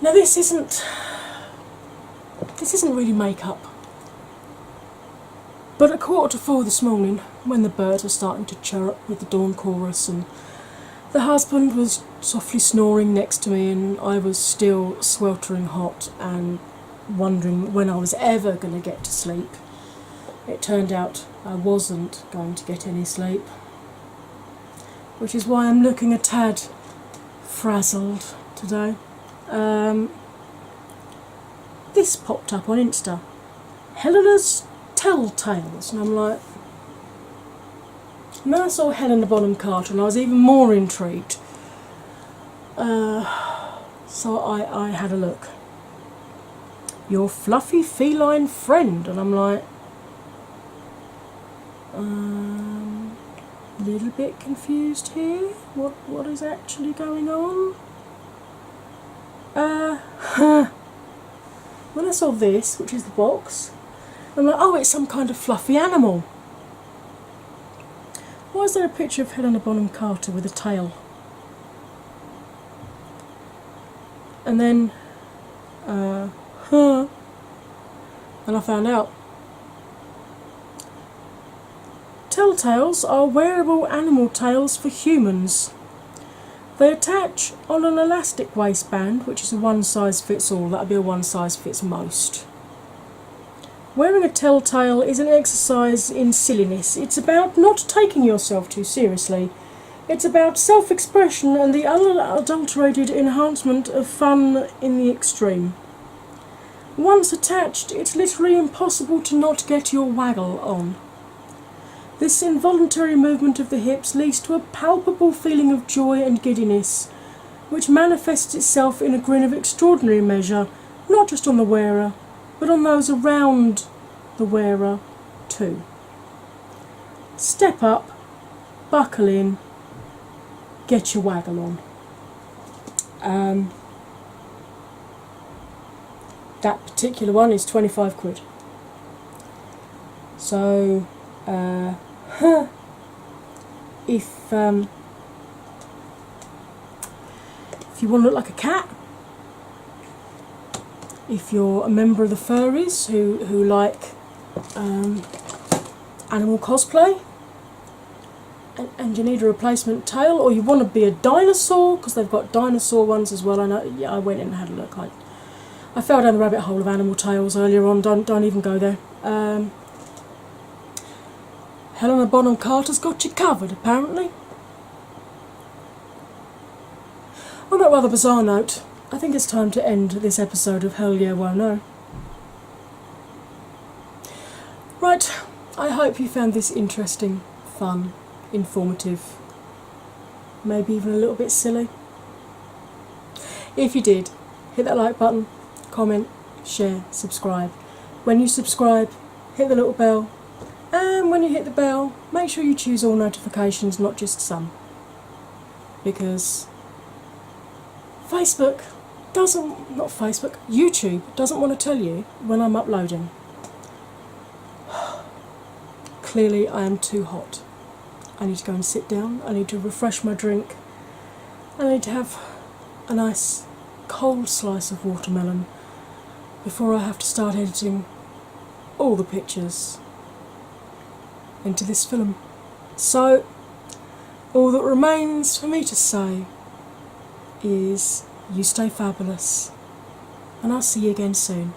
now this isn't really makeup. But at 3:45 this morning, when the birds were starting to chirrup with the dawn chorus, and the husband was softly snoring next to me, and I was still sweltering hot and wondering when I was ever going to get to sleep, it turned out I wasn't going to get any sleep. Which is why I'm looking a tad frazzled today. This popped up on Insta. Helena's Telltales, and I'm like, and then I saw Helena Bonham Carter, and I was even more intrigued. So I had a look. Your fluffy feline friend, and I'm like, a little bit confused here. What is actually going on? When I saw this, which is the box, I'm like, oh, it's some kind of fluffy animal. Why is there a picture of Helena Bonham Carter with a tail? And then, and I found out telltales are wearable animal tails for humans. They attach on an elastic waistband, which is a one size fits all. That'll be a one size fits most. Wearing a telltale is an exercise in silliness. It's about not taking yourself too seriously. It's about self-expression and the unadulterated enhancement of fun in the extreme. Once attached, it's literally impossible to not get your waggle on. This involuntary movement of the hips leads to a palpable feeling of joy and giddiness, which manifests itself in a grin of extraordinary measure, not just on the wearer, but on those around the wearer too. Step up, buckle in, get your waggle on. That particular one is 25 quid. So, if you want to look like a cat, if you're a member of the furries who like animal cosplay, and you need a replacement tail, or you want to be a dinosaur, because they've got dinosaur ones as well. I know. Yeah, I went in and had a look. I fell down the rabbit hole of animal tails earlier on. Don't even go there. Helena Bonham Carter's got you covered, apparently. On that rather bizarre note, I think it's time to end this episode of Hell Yeah, Well No. Right, I hope you found this interesting, fun, informative, maybe even a little bit silly. If you did, hit that like button, comment, share, subscribe. When you subscribe, hit the little bell, and when you hit the bell, make sure you choose all notifications, not just some, because YouTube doesn't want to tell you when I'm uploading. Clearly I am too hot. I need to go and sit down, I need to refresh my drink, I need to have a nice cold slice of watermelon before I have to start editing all the pictures into this film. So, all that remains for me to say is you stay fabulous, and I'll see you again soon.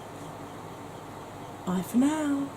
Bye for now.